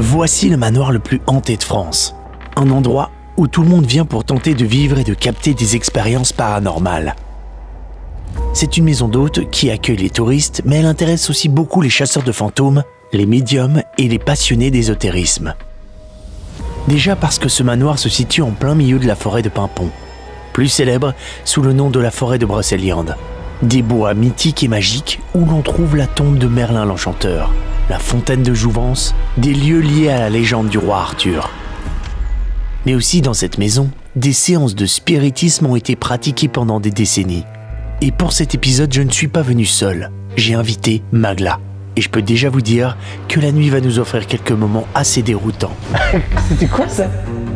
Voici le manoir le plus hanté de France. Un endroit où tout le monde vient pour tenter de vivre et de capter des expériences paranormales. C'est une maison d'hôtes qui accueille les touristes, mais elle intéresse aussi beaucoup les chasseurs de fantômes, les médiums et les passionnés d'ésotérisme. Déjà parce que ce manoir se situe en plein milieu de la forêt de Paimpont, plus célèbre sous le nom de la forêt de Brocéliande. Des bois mythiques et magiques où l'on trouve la tombe de Merlin l'Enchanteur, la fontaine de Jouvence, des lieux liés à la légende du roi Arthur. Mais aussi dans cette maison, des séances de spiritisme ont été pratiquées pendant des décennies. Et pour cet épisode, je ne suis pas venu seul. J'ai invité Magla. Et je peux déjà vous dire que la nuit va nous offrir quelques moments assez déroutants. C'était quoi ça?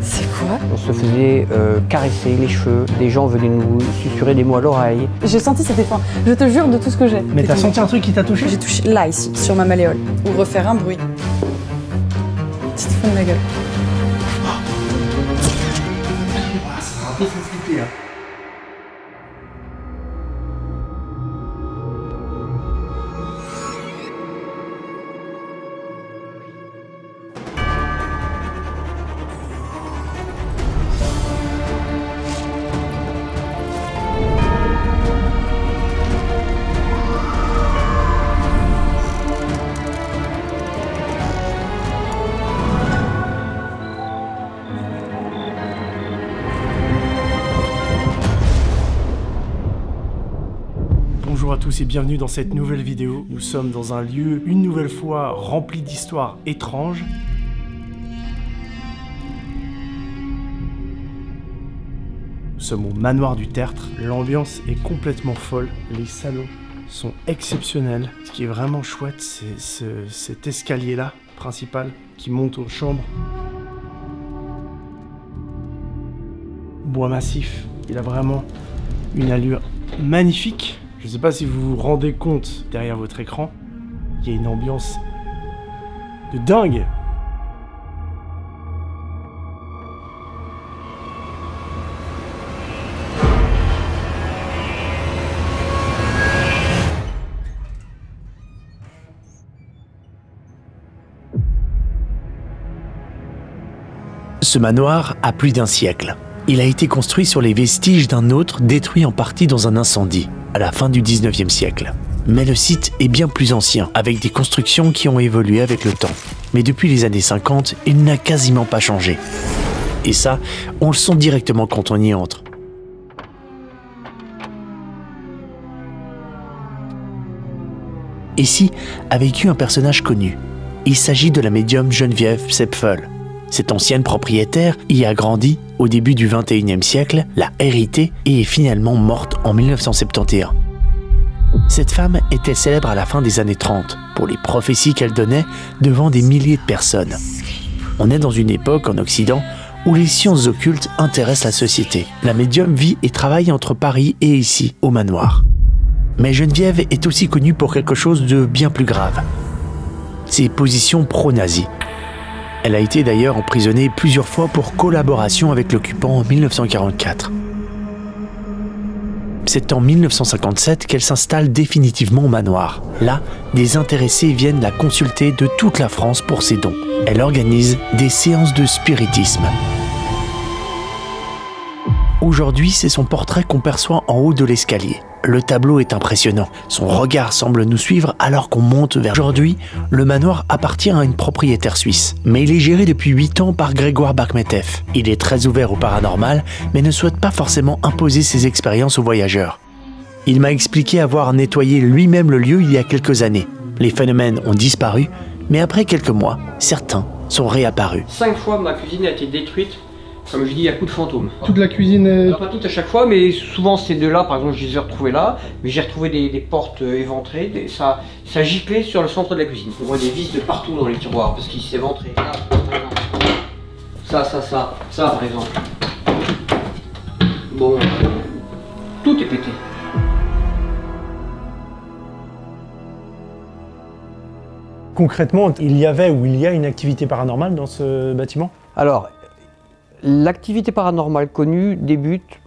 C'est quoi? On se faisait caresser les cheveux, des gens venaient nous susurrer des mots à l'oreille. J'ai senti cet effet, je te jure de tout ce que j'ai. Mais t'as senti un truc qui t'a touché? J'ai touché là, ici, sur ma malléole. Ou refaire un bruit. Tu te fous de ma gueule. Ça m'a un peu fait flipper là. Bonjour à tous et bienvenue dans cette nouvelle vidéo. Nous sommes dans un lieu, une nouvelle fois, rempli d'histoires étranges. Nous sommes au manoir du Tertre. L'ambiance est complètement folle. Les salons sont exceptionnels. Ce qui est vraiment chouette, c'est cet escalier-là, principal, qui monte aux chambres. Bois massif. Il a vraiment une allure magnifique. Je ne sais pas si vous vous rendez compte derrière votre écran, il y a une ambiance de dingue. Ce manoir a plus d'un siècle. Il a été construit sur les vestiges d'un autre détruit en partie dans un incendie, à la fin du 19e siècle. Mais le site est bien plus ancien, avec des constructions qui ont évolué avec le temps. Mais depuis les années 50, il n'a quasiment pas changé. Et ça, on le sent directement quand on y entre. Ici a vécu un personnage connu. Il s'agit de la médium Geneviève Sepfel. Cette ancienne propriétaire y a grandi au début du 21e siècle, l'a héritée et est finalement morte en 1971. Cette femme était célèbre à la fin des années 30 pour les prophéties qu'elle donnait devant des milliers de personnes. On est dans une époque en Occident où les sciences occultes intéressent la société. La médium vit et travaille entre Paris et ici, au manoir. Mais Geneviève est aussi connue pour quelque chose de bien plus grave. Ses positions pro-nazies. Elle a été d'ailleurs emprisonnée plusieurs fois pour collaboration avec l'occupant en 1944. C'est en 1957 qu'elle s'installe définitivement au manoir. Là, des intéressés viennent la consulter de toute la France pour ses dons. Elle organise des séances de spiritisme. Aujourd'hui, c'est son portrait qu'on perçoit en haut de l'escalier. Le tableau est impressionnant. Son regard semble nous suivre alors qu'on monte vers... Aujourd'hui, le manoir appartient à une propriétaire suisse. Mais il est géré depuis 8 ans par Grégoire Bakhmetov. Il est très ouvert au paranormal, mais ne souhaite pas forcément imposer ses expériences aux voyageurs. Il m'a expliqué avoir nettoyé lui-même le lieu il y a quelques années. Les phénomènes ont disparu, mais après quelques mois, certains sont réapparus. 5 fois, ma cuisine a été détruite. Comme je dis, à coups de fantômes. Toute la cuisine est... Alors, pas toutes à chaque fois, mais souvent ces deux-là, par exemple, je les ai retrouvés là, mais j'ai retrouvé des portes éventrées, ça giclait sur le centre de la cuisine. On voit des vis de partout dans les tiroirs, parce qu'ils s'éventraient. Ça, par exemple. Bon, tout est pété. Concrètement, il y avait ou il y a une activité paranormale dans ce bâtiment? Alors, l'activité paranormale connue débute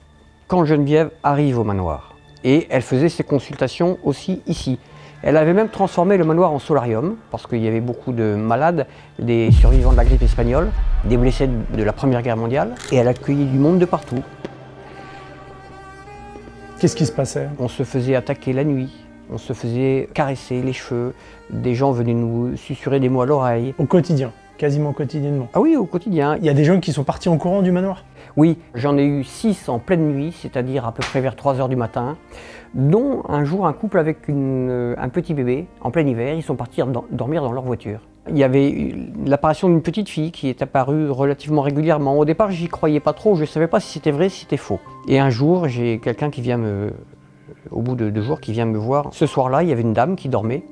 quand Geneviève arrive au manoir. Et elle faisait ses consultations aussi ici. Elle avait même transformé le manoir en solarium, parce qu'il y avait beaucoup de malades, des survivants de la grippe espagnole, des blessés de la Première Guerre mondiale, et elle accueillait du monde de partout. Qu'est-ce qui se passait? On se faisait attaquer la nuit, on se faisait caresser les cheveux, des gens venaient nous susurrer des mots à l'oreille. Au quotidien, quasiment quotidiennement. Ah oui, au quotidien. Il y a des gens qui sont partis en courant du manoir? Oui, j'en ai eu 6 en pleine nuit, c'est-à-dire à peu près vers 3 h du matin, dont un jour un couple avec un petit bébé, en plein hiver, ils sont partis dormir dans leur voiture. Il y avait l'apparition d'une petite fille qui est apparue relativement régulièrement. Au départ, j'y croyais pas trop, je ne savais pas si c'était vrai, si c'était faux. Et un jour, j'ai quelqu'un qui vient au bout de 2 jours, qui vient me voir. Ce soir-là, il y avait une dame qui dormait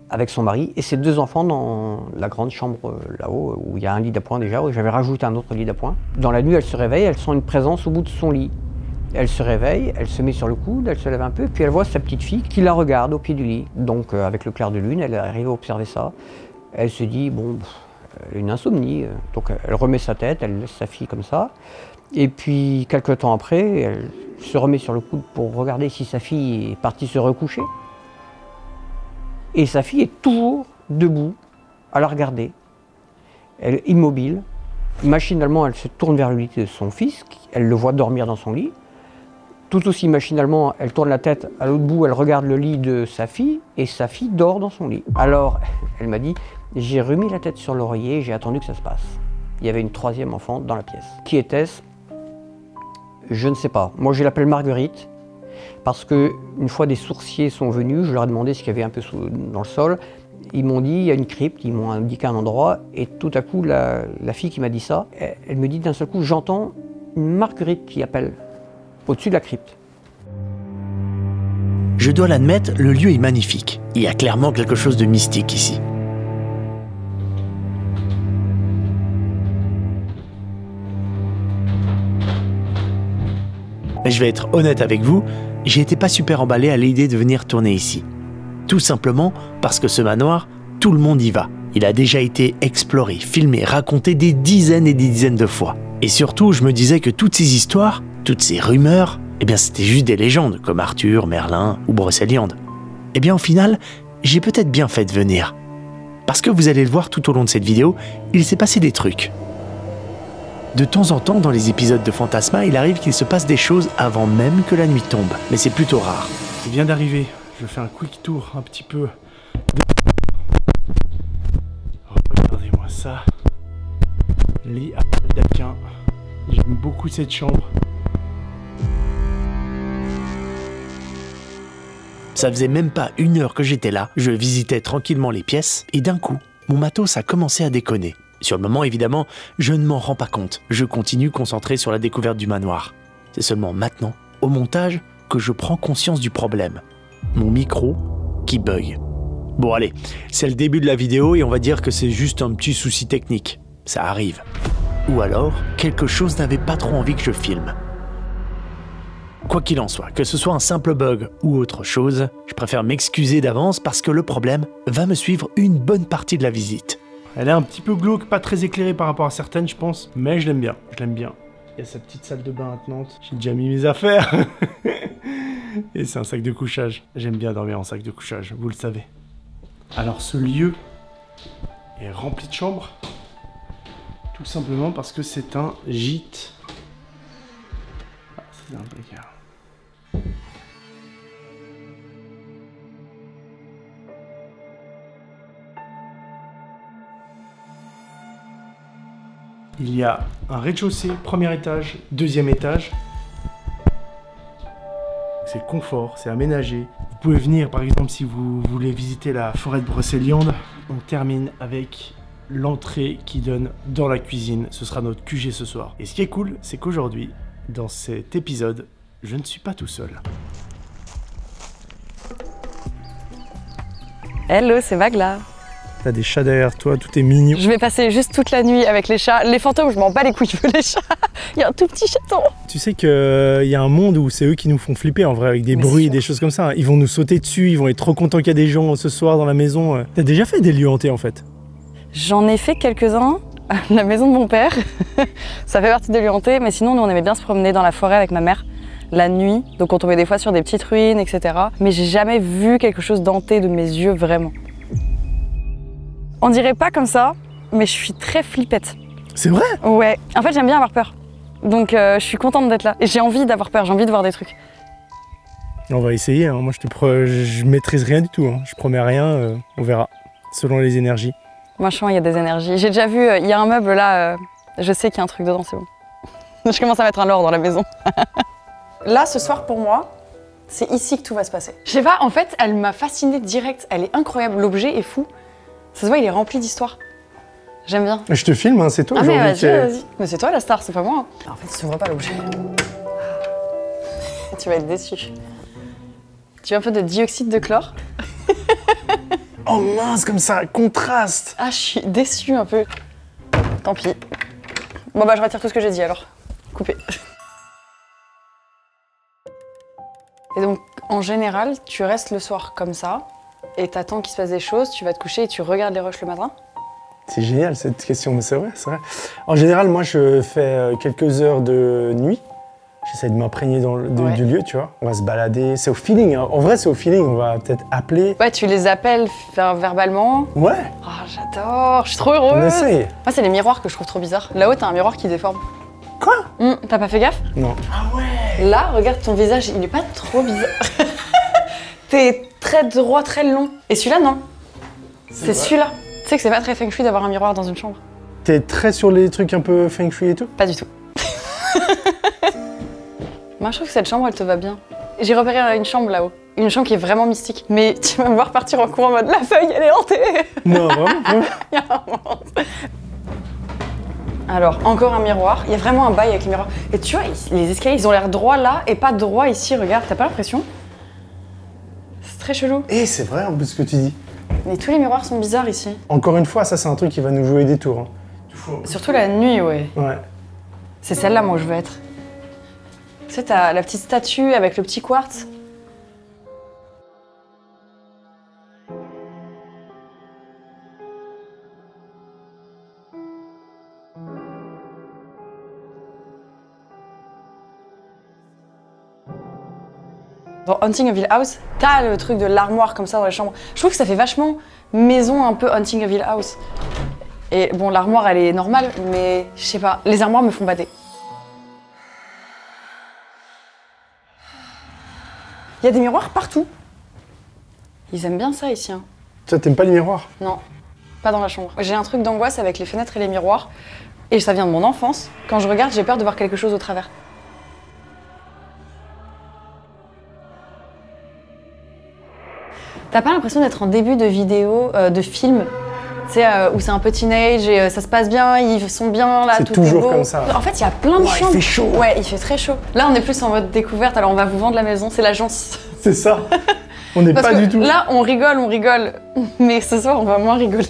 avec son mari et ses 2 enfants dans la grande chambre là-haut, où il y a un lit d'appoint déjà, où j'avais rajouté un autre lit d'appoint. Dans la nuit, elle se réveille, elle sent une présence au bout de son lit. Elle se réveille, elle se met sur le coude, elle se lève un peu, puis elle voit sa petite fille qui la regarde au pied du lit. Donc avec le clair de lune, elle arrive à observer ça. Elle se dit, bon, elle a une insomnie. Donc elle remet sa tête, elle laisse sa fille comme ça. Et puis quelques temps après, elle se remet sur le coude pour regarder si sa fille est partie se recoucher. Et sa fille est toujours debout, à la regarder. Elle est immobile. Machinalement, elle se tourne vers le lit de son fils, elle le voit dormir dans son lit. Tout aussi machinalement, elle tourne la tête à l'autre bout, elle regarde le lit de sa fille, et sa fille dort dans son lit. Alors, elle m'a dit, j'ai remis la tête sur l'oreiller, j'ai attendu que ça se passe. Il y avait une 3e enfant dans la pièce. Qui était-ce? Je ne sais pas. Moi, je l'appelle Marguerite, parce qu'une fois des sourciers sont venus, je leur ai demandé ce qu'il y avait un peu dans le sol. Ils m'ont dit, il y a une crypte, ils m'ont indiqué un endroit, et tout à coup, la fille qui m'a dit ça, elle me dit d'un seul coup, j'entends une Marguerite qui appelle au-dessus de la crypte. Je dois l'admettre, le lieu est magnifique. Il y a clairement quelque chose de mystique ici. Mais je vais être honnête avec vous, j'ai été pas super emballé à l'idée de venir tourner ici. Tout simplement parce que ce manoir, tout le monde y va. Il a déjà été exploré, filmé, raconté des dizaines et des dizaines de fois. Et surtout, je me disais que toutes ces histoires, toutes ces rumeurs, eh bien c'était juste des légendes, comme Arthur, Merlin ou Brocéliande. Eh bien au final, j'ai peut-être bien fait de venir. Parce que vous allez le voir tout au long de cette vidéo, il s'est passé des trucs. De temps en temps, dans les épisodes de Fantasma, il arrive qu'il se passe des choses avant même que la nuit tombe, mais c'est plutôt rare. Il vient d'arriver, je fais un quick tour un petit peu. Regardez-moi ça. Lit à baldaquin. J'aime beaucoup cette chambre. Ça faisait même pas 1 heure que j'étais là, je visitais tranquillement les pièces, et d'un coup, mon matos a commencé à déconner. Sur le moment, évidemment, je ne m'en rends pas compte. Je continue concentré sur la découverte du manoir. C'est seulement maintenant, au montage, que je prends conscience du problème. Mon micro qui bug. Bon allez, c'est le début de la vidéo et on va dire que c'est juste un petit souci technique. Ça arrive. Ou alors, quelque chose n'avait pas trop envie que je filme. Quoi qu'il en soit, que ce soit un simple bug ou autre chose, je préfère m'excuser d'avance parce que le problème va me suivre une bonne partie de la visite. Elle est un petit peu glauque, pas très éclairée par rapport à certaines, je pense, mais je l'aime bien, je l'aime bien. Il y a sa petite salle de bain attenante, j'ai déjà mis mes affaires. Et c'est un sac de couchage. J'aime bien dormir en sac de couchage, vous le savez. Alors ce lieu est rempli de chambres, tout simplement parce que c'est un gîte. Ah, c'est un placard. Il y a un rez-de-chaussée, premier étage, 2e étage. C'est confort, c'est aménagé. Vous pouvez venir, par exemple, si vous voulez visiter la forêt de Brocéliande. On termine avec l'entrée qui donne dans la cuisine. Ce sera notre QG ce soir. Et ce qui est cool, c'est qu'aujourd'hui, dans cet épisode, je ne suis pas tout seul. Hello, c'est Magla. T'as des chats derrière toi, tout est mignon. Je vais passer juste toute la nuit avec les chats. Les fantômes, je m'en bats les couilles, je veux les chats. Il y a un tout petit chaton. Tu sais qu'il y a un monde où c'est eux qui nous font flipper en vrai, avec des bruits, des choses comme ça. Ils vont nous sauter dessus, ils vont être trop contents qu'il y a des gens ce soir dans la maison. T'as déjà fait des lieux hantés en fait? J'en ai fait quelques-uns à la maison de mon père. Ça fait partie des lieux hantés, mais sinon nous on aimait bien se promener dans la forêt avec ma mère. la nuit. Donc on tombait des fois sur des petites ruines, etc. Mais j'ai jamais vu quelque chose d'hanté de mes yeux, vraiment. On dirait pas comme ça, mais je suis très flippette. C'est vrai? Ouais. En fait, j'aime bien avoir peur. Donc je suis contente d'être là. Et j'ai envie d'avoir peur, j'ai envie de voir des trucs. On va essayer, hein. Moi je maîtrise rien du tout, hein. Je promets rien, on verra, selon les énergies. Moi, je sens qu'il y a des énergies. J'ai déjà vu, il y a un meuble là, je sais qu'il y a un truc dedans, c'est bon. Je commence à mettre un lore dans la maison. Là, ce soir, pour moi, c'est ici que tout va se passer. Je sais pas, en fait, elle m'a fascinée direct. Elle est incroyable, l'objet est fou. Ça se voit, il est rempli d'histoire. J'aime bien. Je te filme, hein, c'est toi Ah mais aujourd'hui. vas-y. Mais c'est toi la star, c'est pas moi. En fait, il s'ouvre pas l'objet. Tu vas être déçu. Tu veux un peu de dioxyde de chlore? Oh mince, comme ça, contraste. Ah, je suis déçue un peu. Tant pis. Bon bah je retire tout ce que j'ai dit alors. Coupé. Et donc, en général, tu restes le soir comme ça, et t'attends qu'il se passe des choses, tu vas te coucher et tu regardes les rushs le matin? C'est génial cette question, mais c'est vrai, c'est vrai. En général, moi je fais quelques heures de nuit. J'essaie de m'imprégner du lieu, tu vois. On va se balader, c'est au feeling, hein. En vrai c'est au feeling, on va peut-être appeler. Ouais, tu les appelles verbalement. Ouais. Oh, j'adore, je suis trop heureuse. On essaye. Moi, c'est les miroirs que je trouve trop bizarres. Là-haut, t'as un miroir qui déforme. Quoi? T'as pas fait gaffe? Non. Ah ouais. Là, regarde ton visage, il est pas trop bizarre. T'es très droit, très long. Et celui-là, non. C'est celui-là. Tu sais que c'est pas très feng shui d'avoir un miroir dans une chambre. T'es très sur les trucs un peu feng shui et tout? Pas du tout. Moi, je trouve que cette chambre, elle te va bien. J'ai repéré une chambre là-haut. Une chambre qui est vraiment mystique. Mais tu vas me voir partir en courant en mode la feuille, elle est hantée. Non, vraiment? Alors, encore un miroir. Il y a vraiment un bail avec les miroirs. Et tu vois, les escaliers, ils ont l'air droits là et pas droits ici. Regarde, t'as pas l'impression? C'est très chelou. Et c'est vrai en plus ce que tu dis. Mais tous les miroirs sont bizarres ici. Encore une fois, ça c'est un truc qui va nous jouer des tours. Hein. Surtout la nuit, ouais. Ouais. C'est celle-là, moi, où je veux être. Tu sais, t'as la petite statue avec le petit quartz. Dans Haunting of Hill House, t'as le truc de l'armoire comme ça dans la chambre. Je trouve que ça fait vachement maison un peu Haunting of Hill House. Et bon, l'armoire, elle est normale, mais je sais pas, les armoires me font bader. Il y a des miroirs partout. Ils aiment bien ça ici. Hein. Toi, t'aimes pas les miroirs? Non, pas dans la chambre. J'ai un truc d'angoisse avec les fenêtres et les miroirs. Et ça vient de mon enfance. Quand je regarde, j'ai peur de voir quelque chose au travers. T'as pas l'impression d'être en début de vidéo, de film, tu sais, où c'est un peu teenage et ça se passe bien, ils sont bien là, tout est beau. C'est toujours comme ça. En fait, il y a plein de chambres. Il fait chaud. Ouais, il fait très chaud. Là, on est plus en mode découverte, alors on va vous vendre la maison, c'est l'agence. C'est ça. On n'est pas du tout. Là, on rigole, mais ce soir, on va moins rigoler.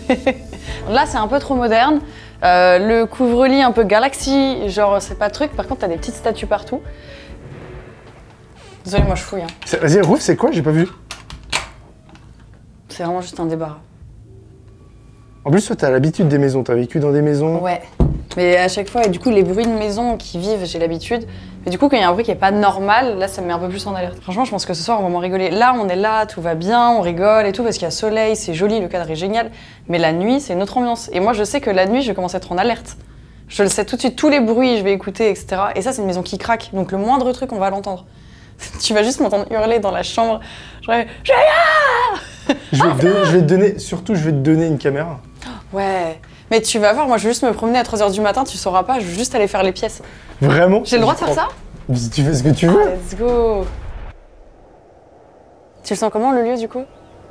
Là, c'est un peu trop moderne. Le couvre-lit un peu galaxy, genre c'est pas truc. Par contre, t'as des petites statues partout. Désolée, moi je fouille. Hein. Vas-y, Rouf, c'est quoi? J'ai pas vu. C'est vraiment juste un débarras. En plus, toi, t'as l'habitude des maisons. T'as vécu dans des maisons. Ouais. Mais à chaque fois, et du coup, les bruits de maison qui vivent, j'ai l'habitude. Mais du coup, quand il y a un bruit qui est pas normal, là, ça me met un peu plus en alerte. Franchement, je pense que ce soir, on va vraiment rigoler. Là, on est là, tout va bien, on rigole et tout, parce qu'il y a soleil, c'est joli, le cadre est génial. Mais la nuit, c'est une autre ambiance. Et moi, je sais que la nuit, je vais commencer à être en alerte. Je le sais tout de suite, tous les bruits, je vais écouter, etc. Et ça, c'est une maison qui craque, donc le moindre truc, on va l'entendre. Tu vas juste m'entendre hurler dans la chambre. Genre, je vais te donner, surtout, je vais te donner une caméra. Ouais. Mais tu vas voir, moi, je vais juste me promener à 3h du matin, tu sauras pas, je vais juste aller faire les pièces. Vraiment? J'ai le droit de faire ça? Tu fais ce que tu veux. Ah, let's go. Tu le sens comment, le lieu, du coup?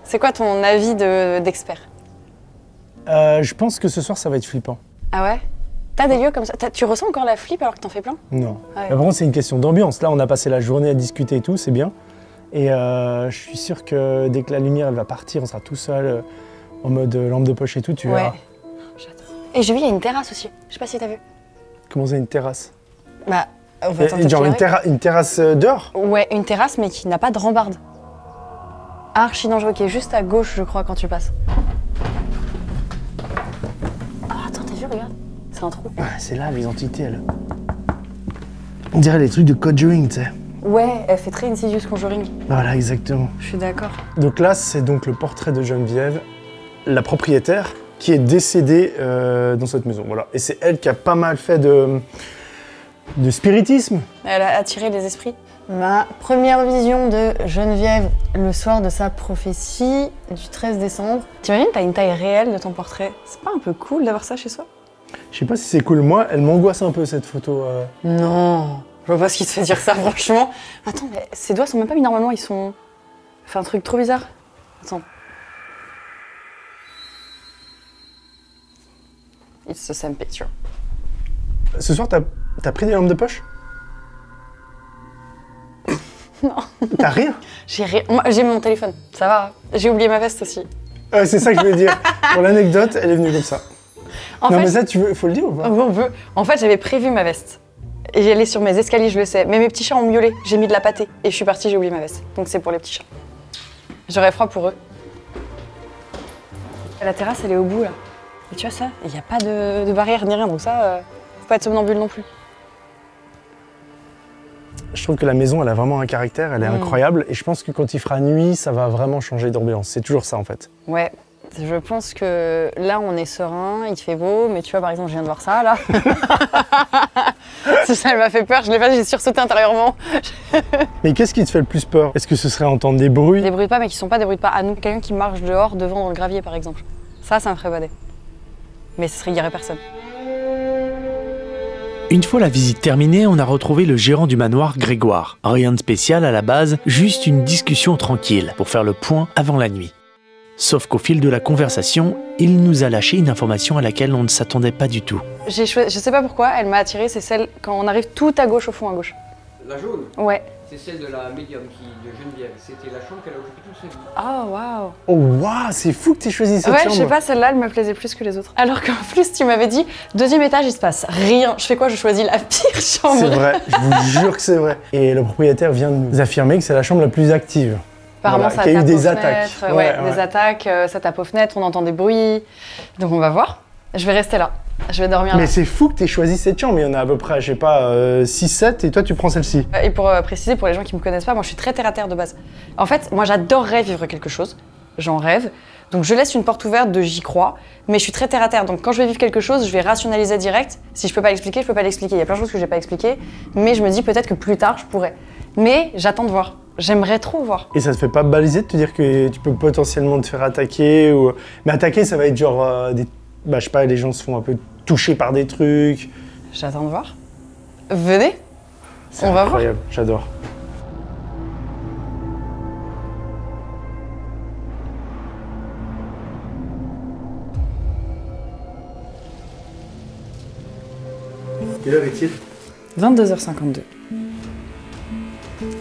C'est quoi ton avis d'expert? Je pense que ce soir, ça va être flippant. Ah ouais? T'as des lieux comme ça? Tu ressens encore la flip alors que t'en fais plein? Non. Ah ouais. Mais par contre, c'est une question d'ambiance. Là, on a passé la journée à discuter et tout, c'est bien. Et je suis sûr que dès que la lumière elle va partir, on sera tout seul, en mode lampe de poche et tout, tu verras. J'adore. Et j'ai vu, il y a une terrasse aussi. Je sais pas si t'as vu. Comment ça, une terrasse? Bah, on va tenter genre de une terrasse dehors? Ouais, une terrasse, mais qui n'a pas de rambarde. Archi dangereux, qui est juste à gauche, je crois, quand tu passes. Ah, attends, t'as vu, regarde. C'est un trou. Ouais, c'est là, les entités, elles. On dirait les trucs de Conjuring, tu sais. Ouais, elle fait très Insidious Conjuring. Voilà, exactement. Je suis d'accord. Donc là, c'est donc le portrait de Geneviève, la propriétaire, qui est décédée dans cette maison. Voilà. Et c'est elle qui a pas mal fait de spiritisme. Elle a attiré les esprits. Ma première vision de Geneviève le soir de sa prophétie du 13 décembre. T'imagines, t'as une taille réelle de ton portrait. C'est pas un peu cool d'avoir ça chez soi? Je sais pas si c'est cool. Moi, elle m'angoisse un peu cette photo. Non, je vois pas ce qui te fait dire ça, franchement. Attends, mais ses doigts sont même pas mis normalement, ils sont... Fait un truc trop bizarre. Attends. It's the same picture. Ce soir, t'as pris des lampes de poche? Non. T'as rien? J'ai mon téléphone, ça va. J'ai oublié ma veste aussi. C'est ça que je voulais dire. Pour l'anecdote, elle est venue comme ça. En non fait, mais ça, faut le dire ou pas? on veut. En fait, j'avais prévu ma veste. Et j'allais sur mes escaliers, je le sais. Mais mes petits chats ont miaulé. J'ai mis de la pâtée. Et je suis partie, j'ai oublié ma veste. Donc c'est pour les petits chats. J'aurais froid pour eux. La terrasse, elle est au bout, là. Et tu vois ça? Il n'y a pas de barrière ni rien. Donc ça, faut pas être somnambule non plus. Je trouve que la maison, elle a vraiment un caractère, elle est incroyable. Et je pense que quand il fera nuit, ça va vraiment changer d'ambiance. C'est toujours ça, en fait. Ouais. Je pense que là, on est serein, il fait beau, mais tu vois, par exemple, je viens de voir ça, là. Ça, elle m'a fait peur, je l'ai pas, j'ai sursauté intérieurement. Mais qu'est-ce qui te fait le plus peur? Est-ce que ce serait entendre des bruits? Des bruits de pas, mais qui sont pas des bruits de pas à nous. Quelqu'un qui marche dehors, devant, dans le gravier, par exemple. Ça me ferait bader. Mais il y aurait personne. Une fois la visite terminée, on a retrouvé le gérant du manoir, Grégoire. Rien de spécial à la base, juste une discussion tranquille pour faire le point avant la nuit. Sauf qu'au fil de la conversation, il nous a lâché une information à laquelle on ne s'attendait pas du tout. Je sais pas pourquoi, elle m'a attirée, c'est celle quand on arrive tout à gauche, au fond à gauche. La jaune, Ouais. c'est celle de la médium de Geneviève. C'était la chambre qu'elle a occupée toute sa vie. Oh waouh. Oh waouh, c'est fou que t'aies choisi cette Ouais, chambre. je sais pas, celle-là, elle me plaisait plus que les autres. Alors qu'en plus, tu m'avais dit, deuxième étage, il se passe rien. Je fais quoi? Je choisis la pire chambre. C'est vrai, je vous jure que c'est vrai. Et le propriétaire vient de nous affirmer que c'est la chambre la plus active. Apparemment, Voilà, ça qu'il y a eu tape des aux attaques. fenêtres, ouais, des attaques, ça tape aux fenêtres, on entend des bruits. Donc on va voir. Je vais rester là. Je vais dormir là. Mais c'est fou que t'aies choisi cette chambre. Il y en a à peu près, je sais pas, 6-7 et toi tu prends celle-ci. Et pour préciser, pour les gens qui me connaissent pas, moi je suis très terre à terre de base. En fait, moi j'adorerais vivre quelque chose. J'en rêve. Donc je laisse une porte ouverte de j'y crois, mais je suis très terre à terre. Donc quand je vais vivre quelque chose, je vais rationaliser direct. Si je peux pas l'expliquer, je peux pas l'expliquer. Il y a plein de choses que j'ai pas expliquées, mais je me dis peut-être que plus tard je pourrais. Mais j'attends de voir. J'aimerais trop voir. Et ça te fait pas baliser de te dire que tu peux potentiellement te faire attaquer ou... Mais attaquer, ça va être genre je sais pas, les gens se font un peu toucher par des trucs. J'attends de voir. Venez. C'est On va voir. incroyable, j'adore. Quelle heure est-il? 22h52.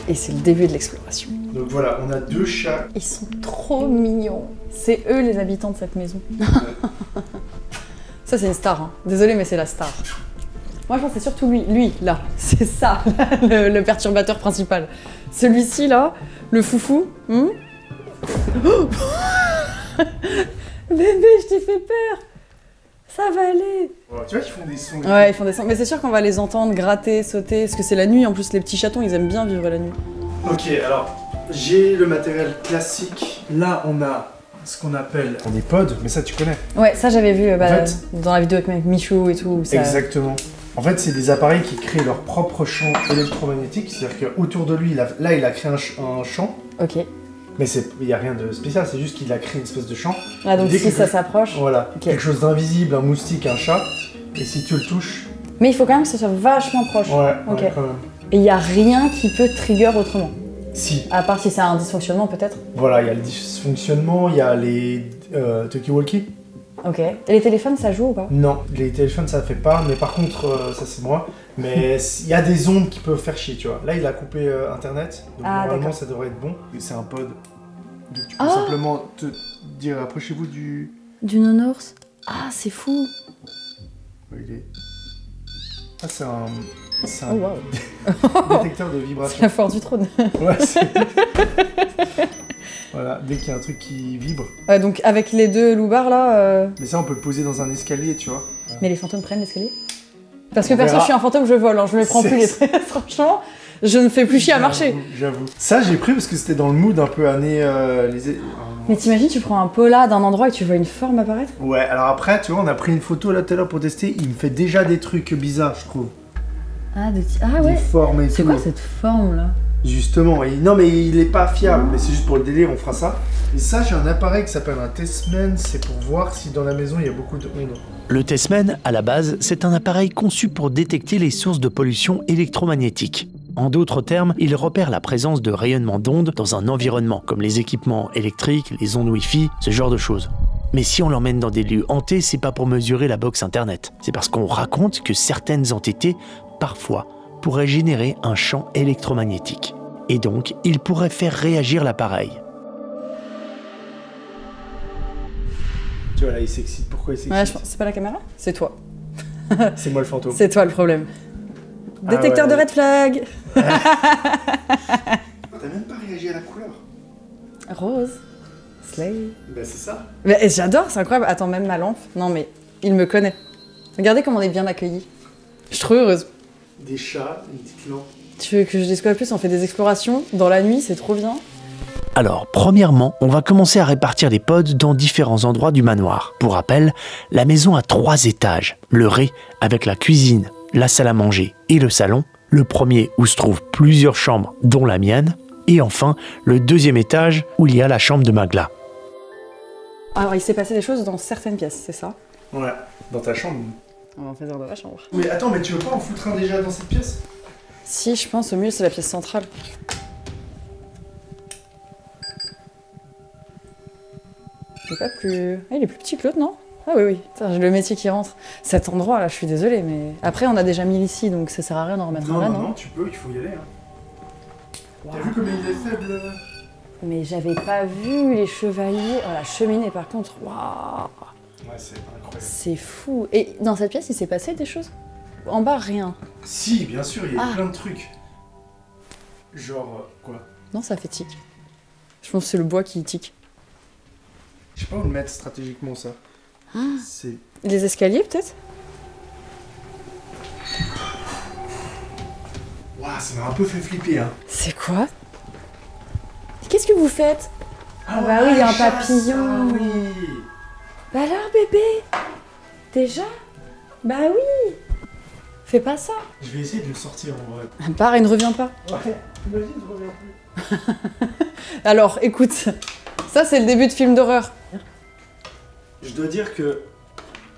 Et c'est le début de l'exploration. Donc voilà, on a 2 chats. Ils sont trop mignons. C'est eux les habitants de cette maison. Ça c'est une star, hein. Désolée mais c'est la star. Moi je pense que c'est surtout lui, là. C'est ça, le perturbateur principal. Celui-ci là, le foufou. Oh bébé, je t'ai fait peur. Ça va aller. Tu vois qu'ils font des sons. Ouais, ils font des sons. Mais c'est sûr qu'on va les entendre gratter, sauter, parce que c'est la nuit. En plus, les petits chatons, ils aiment bien vivre la nuit. Ok, alors j'ai le matériel classique. Là, on a ce qu'on appelle des pods, mais ça tu connais. Ouais, ça j'avais vu En fait, dans la vidéo avec Michou et tout. Ça... Exactement. En fait, c'est des appareils qui créent leur propre champ électromagnétique. C'est-à-dire qu'autour de lui, là, il a créé un champ. Ok. Mais il n'y a rien de spécial, c'est juste qu'il a créé une espèce de champ. Ah, donc Dès si que ça s'approche. Voilà, Ok. quelque chose d'invisible, un moustique, un chat. Et si tu le touches. Mais il faut quand même que ça soit vachement proche. Ouais, Ok. ouais, quand même. Et il n'y a rien qui peut trigger autrement. Si. À part si c'est un dysfonctionnement peut-être. Voilà, il y a le dysfonctionnement, il y a les talkie-walkie. Ok. Et les téléphones, ça joue ou pas? Non, les téléphones ça fait pas, mais par contre, ça c'est moi. Mais il y a des ondes qui peuvent faire chier, tu vois. Là, il a coupé Internet, donc Ah, normalement d'accord. ça devrait être bon. C'est un pod. Donc tu peux simplement te dire, approchez-vous du... Du nounours. Ah, c'est fou. Il est... Ah, c'est un... C'est un Oh wow. détecteur de C'est vibration. la force du trône. Ouais, c'est... Voilà, dès qu'il y a un truc qui vibre. Ouais, donc avec les deux loupards là. Mais ça, on peut le poser dans un escalier, tu vois. Mais les fantômes prennent l'escalier? Parce que On perso, verra. je suis un fantôme, je vole, hein. Je me prends C'est- plus les traits, franchement. je ne fais plus chier à marcher. J'avoue. Ça, j'ai pris parce que c'était dans le mood un peu année... Mais t'imagines, tu prends un pola d'un endroit et tu vois une forme apparaître? Ouais, alors après, tu vois, on a pris une photo là tout à l'heure pour tester. Il me fait déjà des trucs bizarres, je trouve. Ah, ouais. Des formes et tout. C'est quoi cette forme là? Justement, non mais il est pas fiable, mais c'est juste pour le délire, on fera ça. Et ça, j'ai un appareil qui s'appelle un Testman, c'est pour voir si dans la maison il y a beaucoup de ondes. Le Testman, à la base, c'est un appareil conçu pour détecter les sources de pollution électromagnétique. En d'autres termes, il repère la présence de rayonnements d'ondes dans un environnement, comme les équipements électriques, les ondes Wi-Fi, ce genre de choses. Mais si on l'emmène dans des lieux hantés, c'est pas pour mesurer la box internet. C'est parce qu'on raconte que certaines entités, parfois, pourraient générer un champ électromagnétique. Et donc, il pourrait faire réagir l'appareil. Tu vois là, il s'excite. Pourquoi il s'excite? Ouais, c'est pas la caméra? C'est toi. C'est moi le fantôme. C'est toi le problème. Détecteur de red flag. T'as même pas réagi à la couleur. Rose. Slay. Bah c'est ça. Mais j'adore, c'est incroyable. Attends, même ma lampe. Non mais, il me connaît. Regardez comment on est bien accueillis. Je suis trop heureuse. Des chats, une petite lampe. Tu veux que je dise quoi de plus? On fait des explorations dans la nuit, c'est trop bien. Alors, premièrement, on va commencer à répartir les pods dans différents endroits du manoir. Pour rappel, la maison a 3 étages. Le rez, avec la cuisine, la salle à manger et le salon. Le premier où se trouvent plusieurs chambres, dont la mienne. Et enfin, le 2e étage où il y a la chambre de Magla. Alors, il s'est passé des choses dans certaines pièces, c'est ça? Ouais, dans ta chambre. On va en faire dans ma chambre. Mais attends, mais tu veux pas en foutre un déjà dans cette pièce? Si, je pense au mieux, c'est la pièce centrale. Il est pas plus... Ah, il est plus petit que l'autre, non? Ah oui, oui. Putain, j'ai le métier qui rentre. Cet endroit, là, je suis désolée, mais... Après, on a déjà mis ici, donc ça sert à rien d'en remettre un là, non? Non, tu peux, il faut y aller. Hein. T'as vu comme il est faible? Mais j'avais pas vu les chevaliers. Oh, la cheminée, par contre, waouh! Ouais, c'est incroyable. C'est fou. Et dans cette pièce, il s'est passé des choses? En bas, rien. Si, bien sûr, il y a plein de trucs. Genre, quoi? Non, ça fait tic. Je pense que c'est le bois qui tique. Je sais pas où le mettre stratégiquement, ça. C'est... Les escaliers, peut-être? Waouh, ça m'a un peu fait flipper, hein. C'est quoi? Qu'est-ce que vous faites? Ah bah oui, il y a un papillon. Ah oui. Bah alors, bébé? Déjà? Bah oui. Fais pas ça. Je vais essayer de le sortir, en vrai. Pars et ne reviens pas. Ouais, vas-y, ne reviens plus. Alors, écoute, ça c'est le début de film d'horreur. Je dois dire que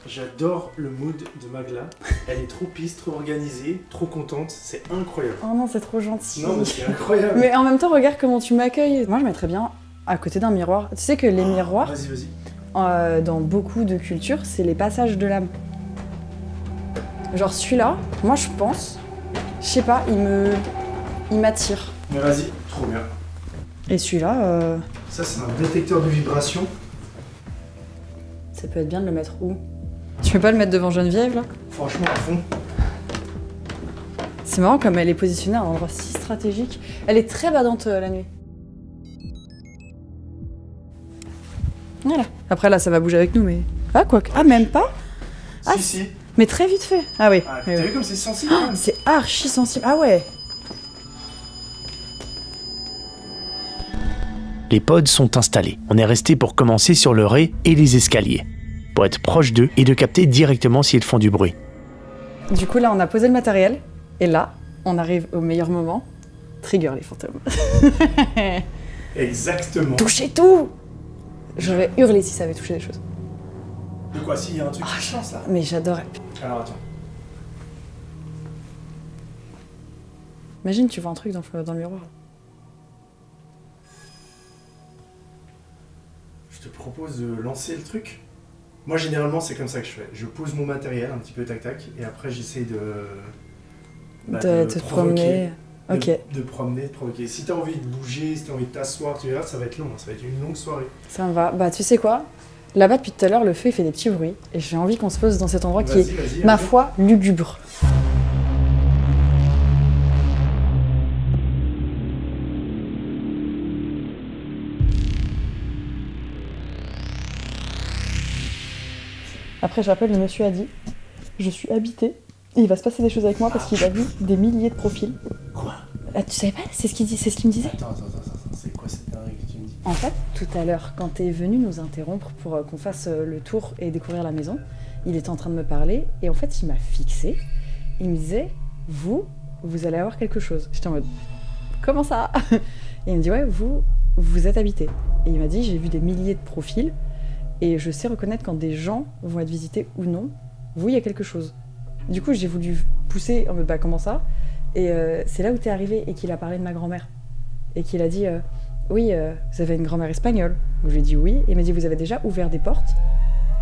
j'adore le mood de Magla. Elle est trop pisse, trop organisée, trop contente. C'est incroyable. Oh non, c'est trop gentil. Non, mais c'est incroyable. Mais en même temps, regarde comment tu m'accueilles. Moi, je mettrais bien à côté d'un miroir. Tu sais que les miroirs, Vas-y. dans beaucoup de cultures, c'est les passages de l'âme. Genre celui-là, moi je pense, je sais pas, il m'attire. Mais vas-y, trop bien. Et celui-là, Ça, c'est un détecteur de vibrations. ça peut être bien de le mettre où? Tu veux pas le mettre devant Geneviève, là? Franchement, à fond. C'est marrant comme elle est positionnée à un endroit si stratégique. Elle est très badante la nuit. Voilà. Après là, ça va bouger avec nous, mais... Ah, quoi que... Ah, même pas? Ah, Si. Mais très vite fait. Ah oui. Ah, Oui, t'as oui. vu comme c'est sensible, Ah, quand même. c'est archi sensible. Ah ouais. Les pods sont installés. On est resté pour commencer sur le rez et les escaliers, pour être proche d'eux et de capter directement s'ils font du bruit. Du coup, là, on a posé le matériel. Et là, on arrive au meilleur moment. Trigger les fantômes. Exactement. Touchez tout! J'aurais hurlé si ça avait touché des choses. De quoi, s'il y a un truc qui change, là? Mais j'adorais. Alors, attends. Imagine, tu vois un truc dans le miroir. Je te propose de lancer le truc. Moi, généralement, c'est comme ça que je fais. Je pose mon matériel un petit peu tac-tac, et après, j'essaye de... de te promener. Ok. De promener, de provoquer. Si t'as envie de bouger, si t'as envie de t'asseoir, tu verras, ça va être long, hein, ça va être une longue soirée. Ça me va. Bah, tu sais quoi? Là-bas, depuis tout à l'heure, le feu, il fait des petits bruits. Et j'ai envie qu'on se pose dans cet endroit qui est, Vas-y, ma vas-y. foi, lugubre. Après, je rappelle, le monsieur a dit « Je suis habité et il va se passer des choses avec moi parce qu'il a vu des milliers de profils. » Quoi? Ah, tu savais pas? C'est ce qu'il me disait. Attends, c'est quoi cette dinguerie que tu me dis? En fait, tout à l'heure, quand t'es venu nous interrompre pour qu'on fasse le tour et découvrir la maison, il était en train de me parler et en fait, il m'a fixé. Il me disait, vous allez avoir quelque chose. J'étais en mode, comment ça? Et il me dit, ouais, vous êtes habité. Et il m'a dit, j'ai vu des milliers de profils et je sais reconnaître quand des gens vont être visités ou non. Vous, il y a quelque chose. Du coup, j'ai voulu pousser en mode, bah comment ça? Et c'est là où t'es arrivé et qu'il a parlé de ma grand-mère. Et qu'il a dit, oui, vous avez une grand-mère espagnole. Donc, je lui ai dit oui. Et il m'a dit, vous avez déjà ouvert des portes?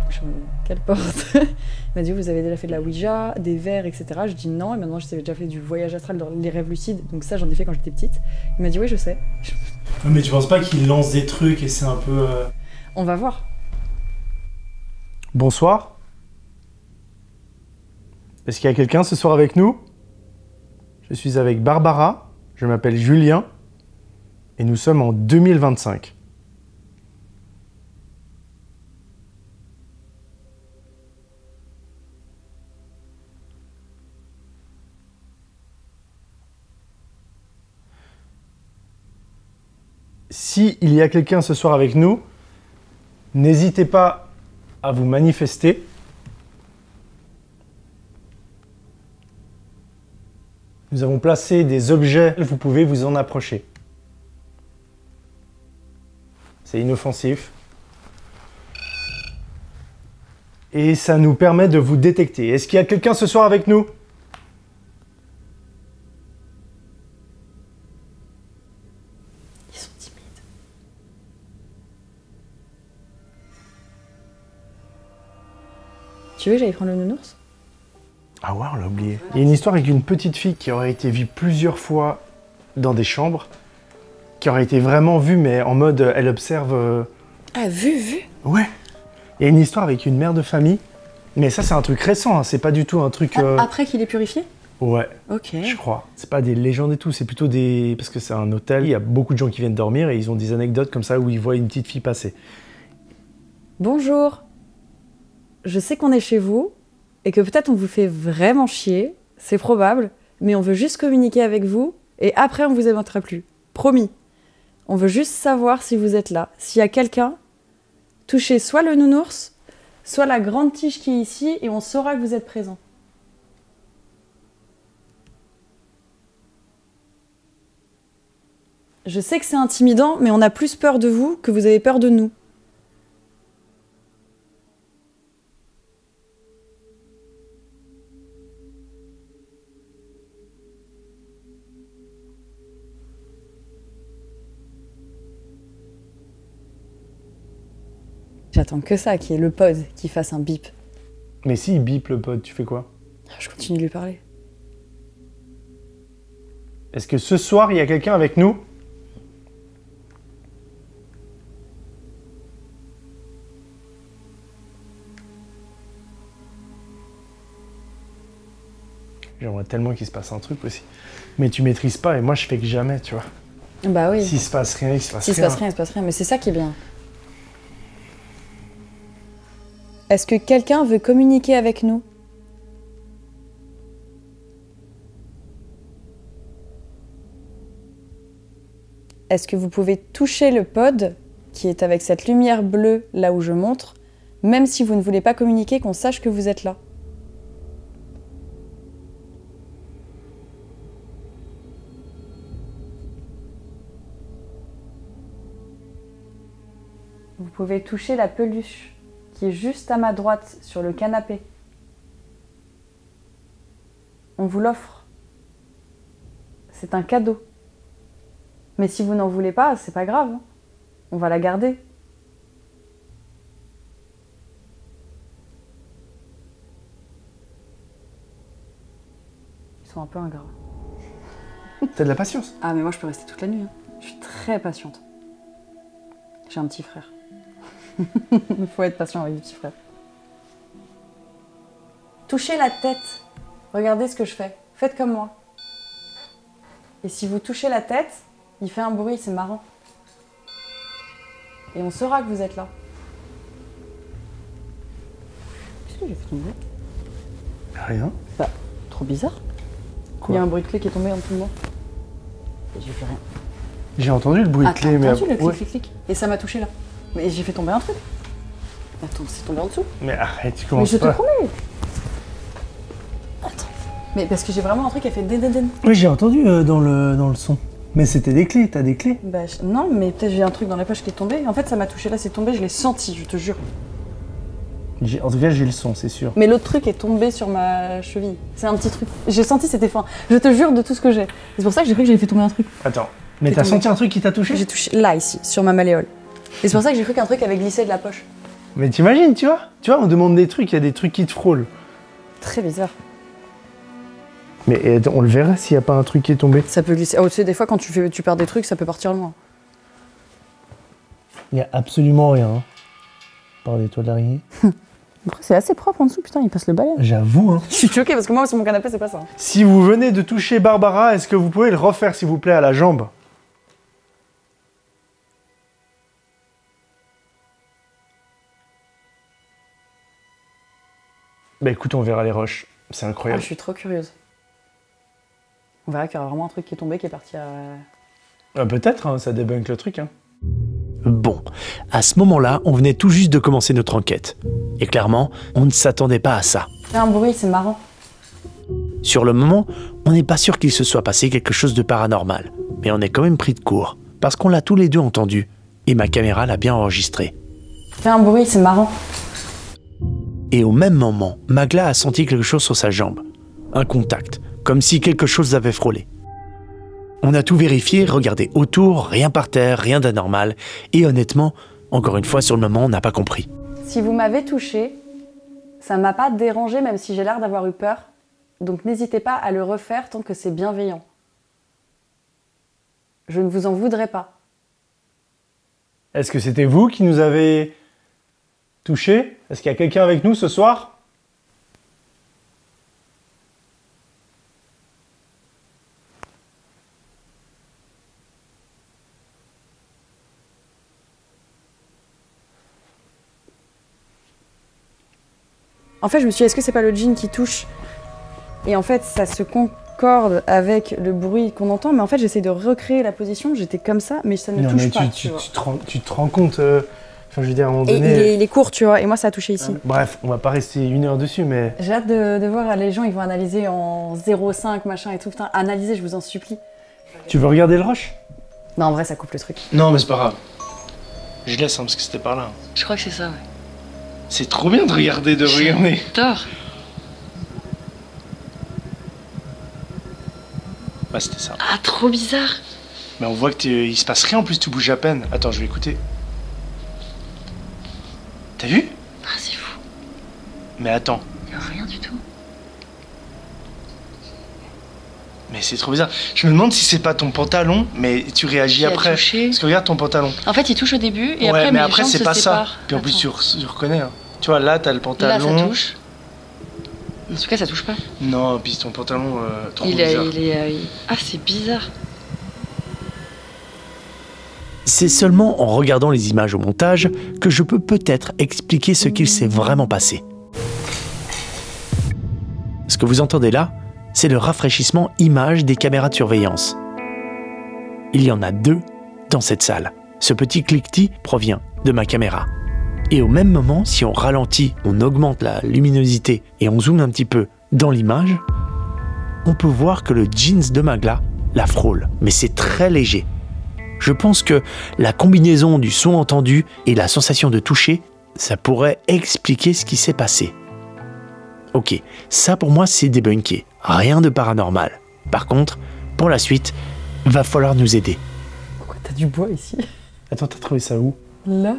Donc, je suis en mode, quelle porte? Il m'a dit, vous avez déjà fait de la Ouija, des verres, etc. Je dis non. Et maintenant, j'avais déjà fait du voyage astral dans les rêves lucides. Donc ça, j'en ai fait quand j'étais petite. Il m'a dit, oui, je sais. Mais tu penses pas qu'il lance des trucs et c'est un peu... On va voir. Bonsoir. Est-ce qu'il y a quelqu'un ce soir avec nous? Je suis avec Barbara, je m'appelle Julien, et nous sommes en 2025. Si il y a quelqu'un ce soir avec nous, n'hésitez pas à vous manifester. Nous avons placé des objets, vous pouvez vous en approcher. C'est inoffensif. Et ça nous permet de vous détecter. Est-ce qu'il y a quelqu'un ce soir avec nous? Ils sont timides. Tu veux que j'aille prendre le nounours? Ah ouais, on l'a oublié. Il y a une histoire avec une petite fille qui aurait été vue plusieurs fois dans des chambres, qui aurait été vraiment vue, mais en mode, elle observe... Ah, vu? Ouais. Il y a une histoire avec une mère de famille, mais ça c'est un truc récent, hein. C'est pas du tout un truc... Après qu'il est purifié? Ouais, Ok. je crois. C'est pas des légendes et tout, c'est plutôt des... Parce que c'est un hôtel, il y a beaucoup de gens qui viennent dormir et ils ont des anecdotes comme ça où ils voient une petite fille passer. Bonjour. Je sais qu'on est chez vous et que peut-être on vous fait vraiment chier, c'est probable, mais on veut juste communiquer avec vous et après on vous aimera plus. Promis. On veut juste savoir si vous êtes là. S'il y a quelqu'un, touchez soit le nounours, soit la grande tige qui est ici et on saura que vous êtes présent. Je sais que c'est intimidant, mais on a plus peur de vous que vous avez peur de nous. J'attends que ça, qu'il y ait le pod qui fasse un bip. Mais s'il bip le pod, tu fais quoi? Je continue de lui parler. Est-ce que ce soir, il y a quelqu'un avec nous? J'aimerais tellement qu'il se passe un truc aussi. Mais tu maîtrises pas et moi je fais que jamais, tu vois. Bah oui. S'il se passe rien, il se passe S'il rien. se passe rien, il se passe rien. Mais c'est ça qui est bien. Est-ce que quelqu'un veut communiquer avec nous? Est-ce que vous pouvez toucher le pod qui est avec cette lumière bleue là où je montre, même si vous ne voulez pas communiquer, qu'on sache que vous êtes là? Vous pouvez toucher la peluche qui est juste à ma droite sur le canapé. On vous l'offre. C'est un cadeau. Mais si vous n'en voulez pas, c'est pas grave. On va la garder. Ils sont un peu ingrats. T'as de la patience. Ah mais moi je peux rester toute la nuit. Je suis très patiente. J'ai un petit frère. Il faut être patient avec des petits frères. Touchez la tête. Regardez ce que je fais. Faites comme moi. Et si vous touchez la tête, il fait un bruit, c'est marrant. Et on saura que vous êtes là. Qu'est-ce que j'ai fait tomber? Rien. Bah, trop bizarre. Quoi? Il y a un bruit de clé qui est tombé en dessous de moi. J'ai fait rien. J'ai entendu le bruit de Ah, clé, t'as mais... entendu le clic, ouais. clic, clic. Et ça m'a touché là. Mais j'ai fait tomber un truc. Attends, c'est tombé en dessous. Mais arrête, tu Mais commences je te pas. promets. Attends. Mais parce que j'ai vraiment un truc qui a fait den. Oui, j'ai entendu dans le son. Mais c'était des clés, t'as des clés? Bah non, mais peut-être j'ai un truc dans la poche qui est tombé. En fait, ça m'a touché là, c'est tombé, je l'ai senti, je te jure. En tout cas, j'ai le son, c'est sûr. Mais l'autre truc est tombé sur ma cheville. C'est un petit truc. J'ai senti c'était fin. Je te jure de tout ce que j'ai. C'est pour ça que j'ai cru que j'avais fait tomber un truc. Attends, mais C'est t'as tombé. senti un truc qui t'a touché? J'ai touché là, ici, sur ma malléole. Et c'est pour ça que j'ai cru qu'un truc avait glissé de la poche. Mais t'imagines, tu vois? Tu vois, on demande des trucs, il y a des trucs qui te frôlent. Très bizarre. Mais on le verra s'il n'y a pas un truc qui est tombé. Ça peut glisser. Oh, tu sais, des fois, quand tu perds des trucs, ça peut partir loin. Il n'y a absolument rien. Hein. Par des toiles d'araignée. Après, c'est assez propre en dessous, putain, il passe le balai. J'avoue, hein. Je suis choquée parce que moi, sur mon canapé, c'est pas ça. Si vous venez de toucher Barbara, est-ce que vous pouvez le refaire, s'il vous plaît, à la jambe? Bah écoute, on verra les roches. C'est Ah, incroyable. je suis trop curieuse. On verra qu'il y aura vraiment un truc qui est tombé, qui est parti à... Peut-être, hein, ça débunk le truc. Hein. Bon, à ce moment-là, on venait tout juste de commencer notre enquête. Et clairement, on ne s'attendait pas à ça. Fait un bruit, c'est marrant. Sur le moment, on n'est pas sûr qu'il se soit passé quelque chose de paranormal. Mais on est quand même pris de court, parce qu'on l'a tous les deux entendu. Et ma caméra l'a bien enregistré. Fait un bruit, c'est marrant. Et au même moment, Magla a senti quelque chose sur sa jambe. Un contact, comme si quelque chose l'avait frôlé. On a tout vérifié, regardé autour, rien par terre, rien d'anormal. Et honnêtement, encore une fois, sur le moment, on n'a pas compris. Si vous m'avez touché, ça m'a pas dérangé, même si j'ai l'air d'avoir eu peur. Donc n'hésitez pas à le refaire tant que c'est bienveillant. Je ne vous en voudrais pas. Est-ce que c'était vous qui nous avez touché? Est-ce qu'il y a quelqu'un avec nous ce soir? En fait, je me suis dit, est-ce que c'est pas le djinn qui touche? Et en fait, ça se concorde avec le bruit qu'on entend, mais en fait, j'essaie de recréer la position, j'étais comme ça, mais ça ne Non, touche mais pas. tu te rends compte, enfin je veux dire à un moment Et donné... il est court, tu vois, et moi, ça a touché ici. Bref, on va pas rester 1 heure dessus, mais... J'ai hâte de voir, les gens, ils vont analyser en 0,5, machin et tout. Putain, analysez, je vous en supplie. Tu veux regarder le roche? Non, en vrai, ça coupe le truc. Non, mais c'est pas grave. Je laisse, hein, parce que c'était par là. Je crois que c'est ça, ouais. C'est trop bien de regarder, Tort. Bah c'était ça. Ah, trop bizarre. Mais on voit que il se passe rien en plus, tu bouges à peine. Attends, je vais écouter. T'as vu? Ah, c'est fou. Mais attends. Y a rien du tout. Mais c'est trop bizarre. Je me demande si c'est pas ton pantalon, mais tu réagis Qui a après. touché. Parce que regarde ton pantalon. En fait, il touche au début et ouais, après, mais mes après jambes c'est se pas ça. séparent. Puis en plus Attends. tu reconnais. Hein. Tu vois, là t'as le pantalon. Là, ça touche. En tout cas, ça touche pas. Non, puis ton pantalon, trop Il bizarre. est. Ah, c'est bizarre. C'est seulement en regardant les images au montage que je peux peut-être expliquer ce qu'il s'est vraiment passé. Ce que vous entendez là, c'est le rafraîchissement image des caméras de surveillance. Il y en a 2 dans cette salle. Ce petit cliquetis provient de ma caméra. Et au même moment, si on ralentit, on augmente la luminosité et on zoome un petit peu dans l'image, on peut voir que le jeans de Magla la frôle, mais c'est très léger. Je pense que la combinaison du son entendu et la sensation de toucher, ça pourrait expliquer ce qui s'est passé. Ok, ça pour moi c'est débunké, rien de paranormal. Par contre, pour la suite, va falloir nous aider. Pourquoi t'as du bois ici? Attends, t'as trouvé ça où? Là?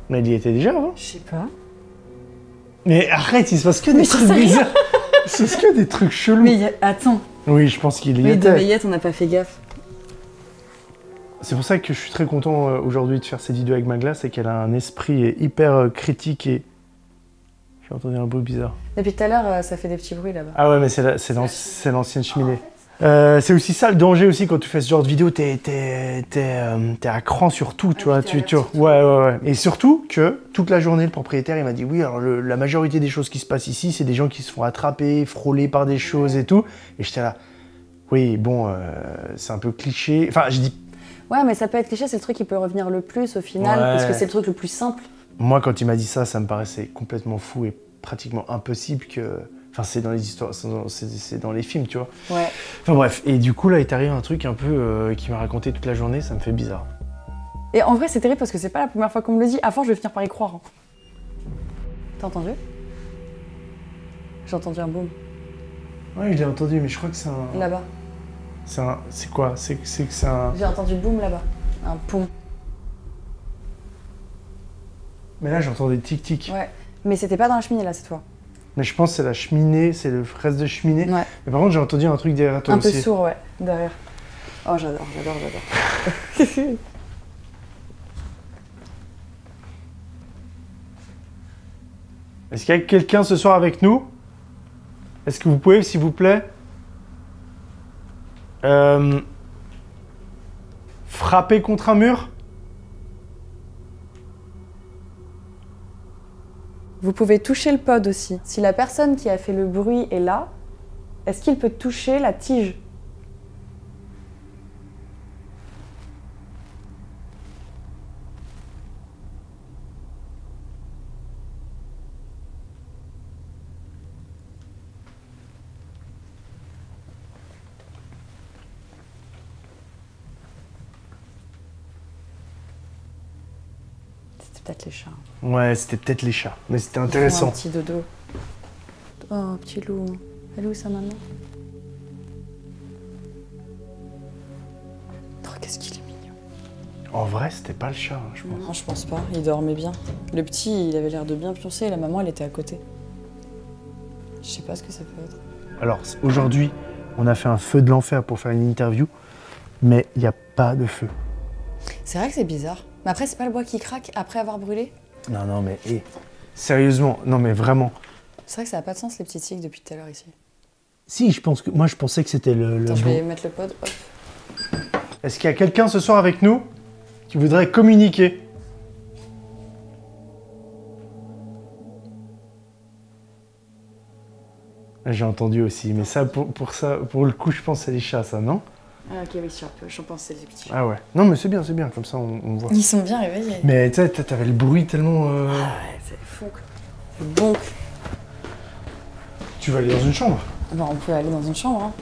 Mais il y était déjà avant. Je sais pas. Mais arrête, il se passe que des Mais j'en trucs sais rien. bizarres. Il se passe que des trucs chelous. Mais attends, Oui, je pense qu'il y mais de était. veillette, on n'a pas fait gaffe. C'est pour ça que je suis très content aujourd'hui de faire cette vidéo avec Magla, c'est qu'elle a un esprit hyper critique et... J'ai entendu un bruit bizarre. Depuis tout à l'heure, ça fait des petits bruits là-bas. Ah ouais, mais c'est l'ancienne cheminée. C'est aussi ça le danger aussi quand tu fais ce genre de vidéo, t'es à cran sur tout, tu vois. Ouais. Et surtout que toute la journée, le propriétaire, il m'a dit oui, alors la majorité des choses qui se passent ici, c'est des gens qui se font attraper, frôler par des choses et tout. Et j'étais là, Oui, bon, c'est un peu cliché. Enfin, je dis... Ouais, mais ça peut être cliché, c'est le truc qui peut revenir le plus au final, Ouais. parce que c'est le truc le plus simple. Moi, quand il m'a dit ça, ça me paraissait complètement fou et pratiquement impossible que... Enfin, c'est dans les histoires, c'est dans les films, tu vois. Ouais. Enfin bref, et du coup, là, il est arrivé un truc un peu qui m'a raconté toute la journée, ça me fait bizarre. Et en vrai, c'est terrible parce que c'est pas la première fois qu'on me le dit. À force, je vais finir par y croire. Hein. T'as entendu? J'ai entendu un boom. Ouais, je l'ai entendu, mais je crois que c'est un... Là-bas. C'est quoi? C'est que c'est un... J'ai entendu boom là-bas. Un poum. Mais là, j'entends des tic-tic. Ouais. Mais c'était pas dans la cheminée là cette fois. Mais je pense que c'est la cheminée, c'est le reste de cheminée. Ouais. Mais par contre, j'ai entendu un truc derrière toi Un aussi. peu sourd, ouais, derrière. Oh, j'adore. Est-ce qu'il y a quelqu'un ce soir avec nous? Est-ce que vous pouvez, s'il vous plaît, frapper contre un mur? Vous pouvez toucher le pod aussi. Si la personne qui a fait le bruit est là, est-ce qu'il peut toucher la tige? C'était peut-être les chats. Ouais, c'était peut-être les chats, mais c'était Ils font intéressant. un petit dodo. Oh, petit loup. Elle est où sa maman? Oh, qu'est-ce qu'il est mignon. En vrai, c'était pas le chat, hein, je pense. Non, je pense pas. Il dormait bien. Le petit, il avait l'air de bien pioncer et la maman, elle était à côté. Je sais pas ce que ça peut être. Alors, aujourd'hui, on a fait un feu de l'enfer pour faire une interview, mais il n'y a pas de feu. C'est vrai que c'est bizarre. Mais après, c'est pas le bois qui craque après avoir brûlé? Non, non, mais sérieusement, non, mais vraiment. C'est vrai que ça n'a pas de sens les petites cigues depuis tout à l'heure ici. Si, je pensais que c'était le Attends, je bon. vais mettre le pod. Hop. Est-ce qu'il y a quelqu'un ce soir avec nous qui voudrait communiquer? J'ai entendu aussi, mais ça, pour le coup, je pense que c'est les chats, ça, non? Ah, ok, oui, j'en pense c'est les petits chats. Ah ouais. Non, mais c'est bien, comme ça, on voit. Ils sont bien réveillés. Mais tu sais, t'avais le bruit tellement... Ah ouais, c'est fou. Donc, Tu vas aller dans une chambre? bah, on peut aller dans une chambre. Hein.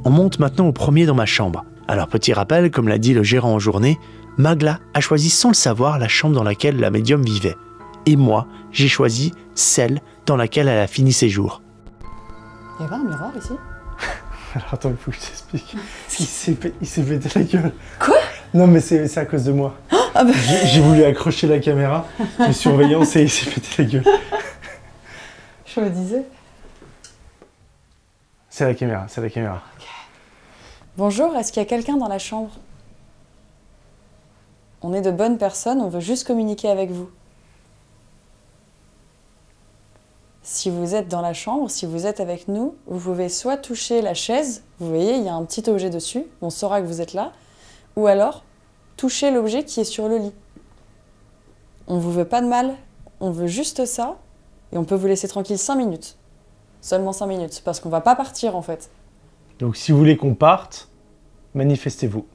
On monte maintenant au premier dans ma chambre. Alors petit rappel, comme l'a dit le gérant en journée, Magla a choisi sans le savoir la chambre dans laquelle la médium vivait. Et moi, j'ai choisi celle dans laquelle elle a fini ses jours. Il y avait un miroir ici? Alors attends, il faut que je t'explique. Il s'est pété la gueule. Quoi? Non, mais c'est à cause de moi. Ah bah... J'ai voulu accrocher la caméra, de surveillance, et il s'est pété la gueule. Je me disais. C'est la caméra, c'est la caméra. Okay. Bonjour, est-ce qu'il y a quelqu'un dans la chambre? On est de bonnes personnes, on veut juste communiquer avec vous. Si vous êtes dans la chambre, si vous êtes avec nous, vous pouvez soit toucher la chaise, vous voyez, il y a un petit objet dessus, on saura que vous êtes là, ou alors toucher l'objet qui est sur le lit. On vous veut pas de mal, on veut juste ça, et on peut vous laisser tranquille 5 minutes. Seulement 5 minutes, parce qu'on va pas partir en fait. Donc si vous voulez qu'on parte, manifestez-vous.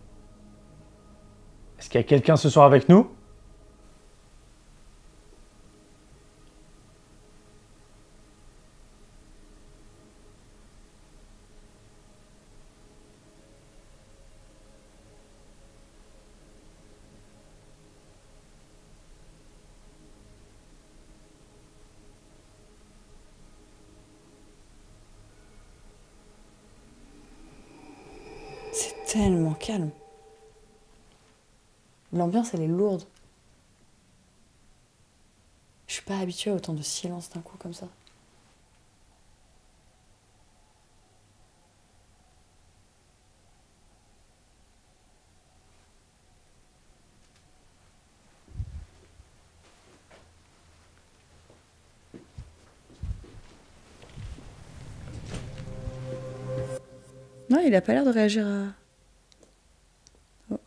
Est-ce qu'il y a quelqu'un ce soir avec nous? C'est tellement calme. L'ambiance, elle est lourde. Je suis pas habituée à autant de silence d'un coup comme ça. Non, il a pas l'air de réagir à... Oh.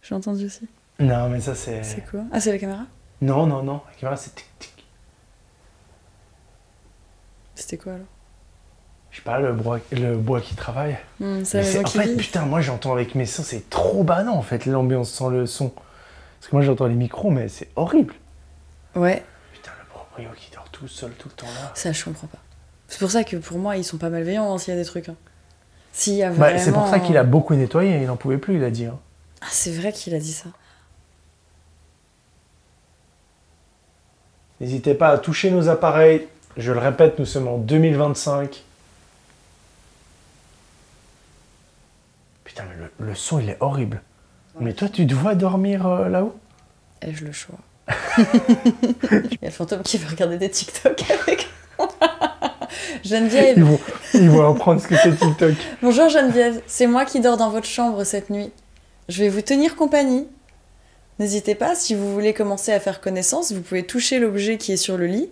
J'ai entendu aussi. Non, mais ça c'est... C'est quoi? Ah, c'est la caméra? Non, non, non, la caméra c'est tic-tic. C'était quoi alors? Je sais pas, le bois qui travaille. C'est la maison En qui fait, vit. putain, moi j'entends avec mes sons, c'est trop banal en fait, l'ambiance sans le son. Parce que moi j'entends les micros, mais c'est horrible. Ouais, Putain, le proprio qui dort tout seul tout le temps là. ça je comprends pas. C'est pour ça que pour moi, ils sont pas malveillants hein, s'il y a des trucs. Hein. S'il y a vraiment... Bah, c'est pour ça qu'il a beaucoup nettoyé, il n'en pouvait plus, il a dit. Hein. Ah, c'est vrai qu'il a dit ça. N'hésitez pas à toucher nos appareils. Je le répète, nous sommes en 2025. Putain, mais le son, il est horrible. Mais toi, tu te vois dormir là-haut? Ai-je le choix? Il y a le fantôme qui veut regarder des TikTok avec moi. Geneviève. Ils vont apprendre ce que c'est TikTok. Bonjour Geneviève, c'est moi qui dors dans votre chambre cette nuit. Je vais vous tenir compagnie. N'hésitez pas, si vous voulez commencer à faire connaissance, vous pouvez toucher l'objet qui est sur le lit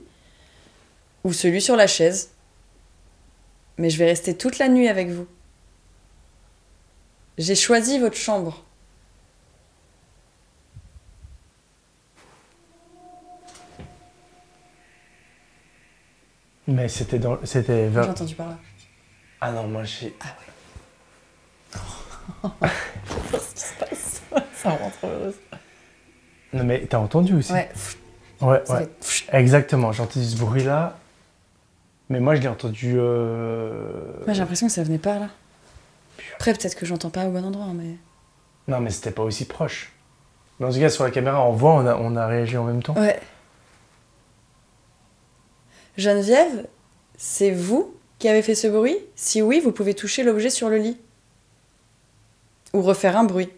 ou celui sur la chaise. Mais je vais rester toute la nuit avec vous. J'ai choisi votre chambre. Mais c'était dans... J'ai entendu par là. Ah non, moi j'ai... Ah ouais. Qu'est-ce qui se passe? Ça me rend trop heureuse. Non mais t'as entendu aussi? Ouais. Ouais, Ça ouais. fait... Exactement, j'ai entendu ce bruit-là. Mais moi je l'ai entendu... Moi j'ai l'impression que ça venait pas là. Après peut-être que j'entends pas au bon endroit, mais... Non mais c'était pas aussi proche. Mais en tout cas sur la caméra, on voit, on a réagi en même temps. Ouais. Geneviève, c'est vous qui avez fait ce bruit? Si oui, vous pouvez toucher l'objet sur le lit. Ou refaire un bruit.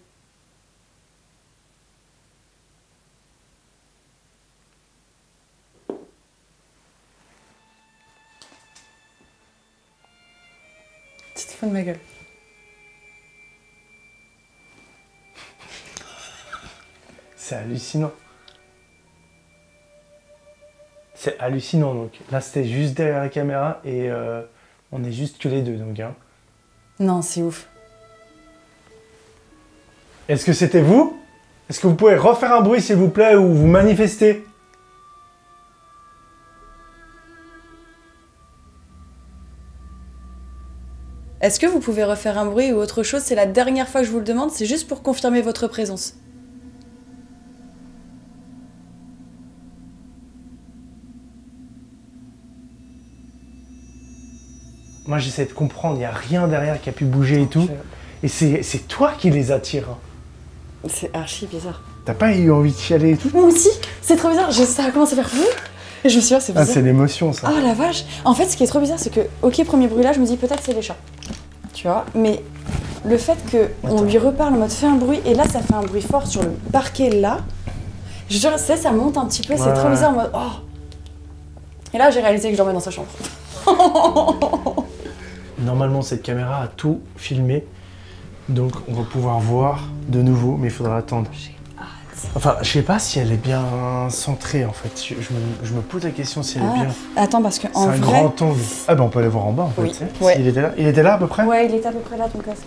Tu te fous de ma gueule. C'est hallucinant. C'est hallucinant donc. Là c'était juste derrière la caméra et on est juste que les deux donc. Hein. Non, c'est ouf. Est-ce que c'était vous? Est-ce que vous pouvez refaire un bruit s'il vous plaît ou vous manifester? Est-ce que vous pouvez refaire un bruit ou autre chose? C'est la dernière fois que je vous le demande, c'est juste pour confirmer votre présence. Moi j'essaie de comprendre, il n'y a rien derrière qui a pu bouger et tout. Et c'est toi qui les attires. C'est archi bizarre. T'as pas eu envie de chialer et tout? Moi aussi, c'est trop bizarre. Ça a commencé à faire et je me suis dit, c'est Ah bizarre. c'est l'émotion ça. Oh la vache. En fait, ce qui est trop bizarre, c'est que, ok, premier bruit là, je me dis peut-être c'est les chats. Tu vois, mais le fait qu'on lui reparle en mode fais un bruit, et là ça fait un bruit fort sur le parquet là, je te jure, ça monte un petit peu, c'est trop bizarre en mode oh. Et là j'ai réalisé que je dormais dans sa chambre. Normalement cette caméra a tout filmé, donc on va pouvoir voir de nouveau, mais il faudra attendre. Enfin, je sais pas si elle est bien centrée en fait. Je me pose la question si elle est bien. Attends, parce que C'est en un vrai... grand angle. Ah ben on peut aller voir en bas en fait. Oui. Tu sais. Ouais. Il était là à peu près? Ouais, il était à peu près là ton casque.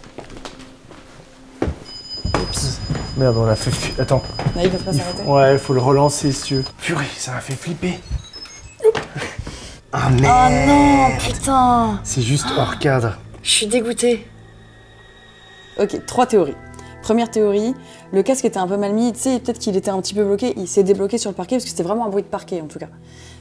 Merde, on l'a fait. Attends. Là, il va pas s'arrêter. Ouais, il faut le relancer si tu veux. Purée, ça m'a fait flipper. Ah merde. Oh non, putain. C'est juste hors cadre. Je suis dégoûtée. Ok, 3 théories. Première théorie, le casque était un peu mal mis, tu sais, peut-être qu'il était un petit peu bloqué, il s'est débloqué sur le parquet parce que c'était vraiment un bruit de parquet en tout cas.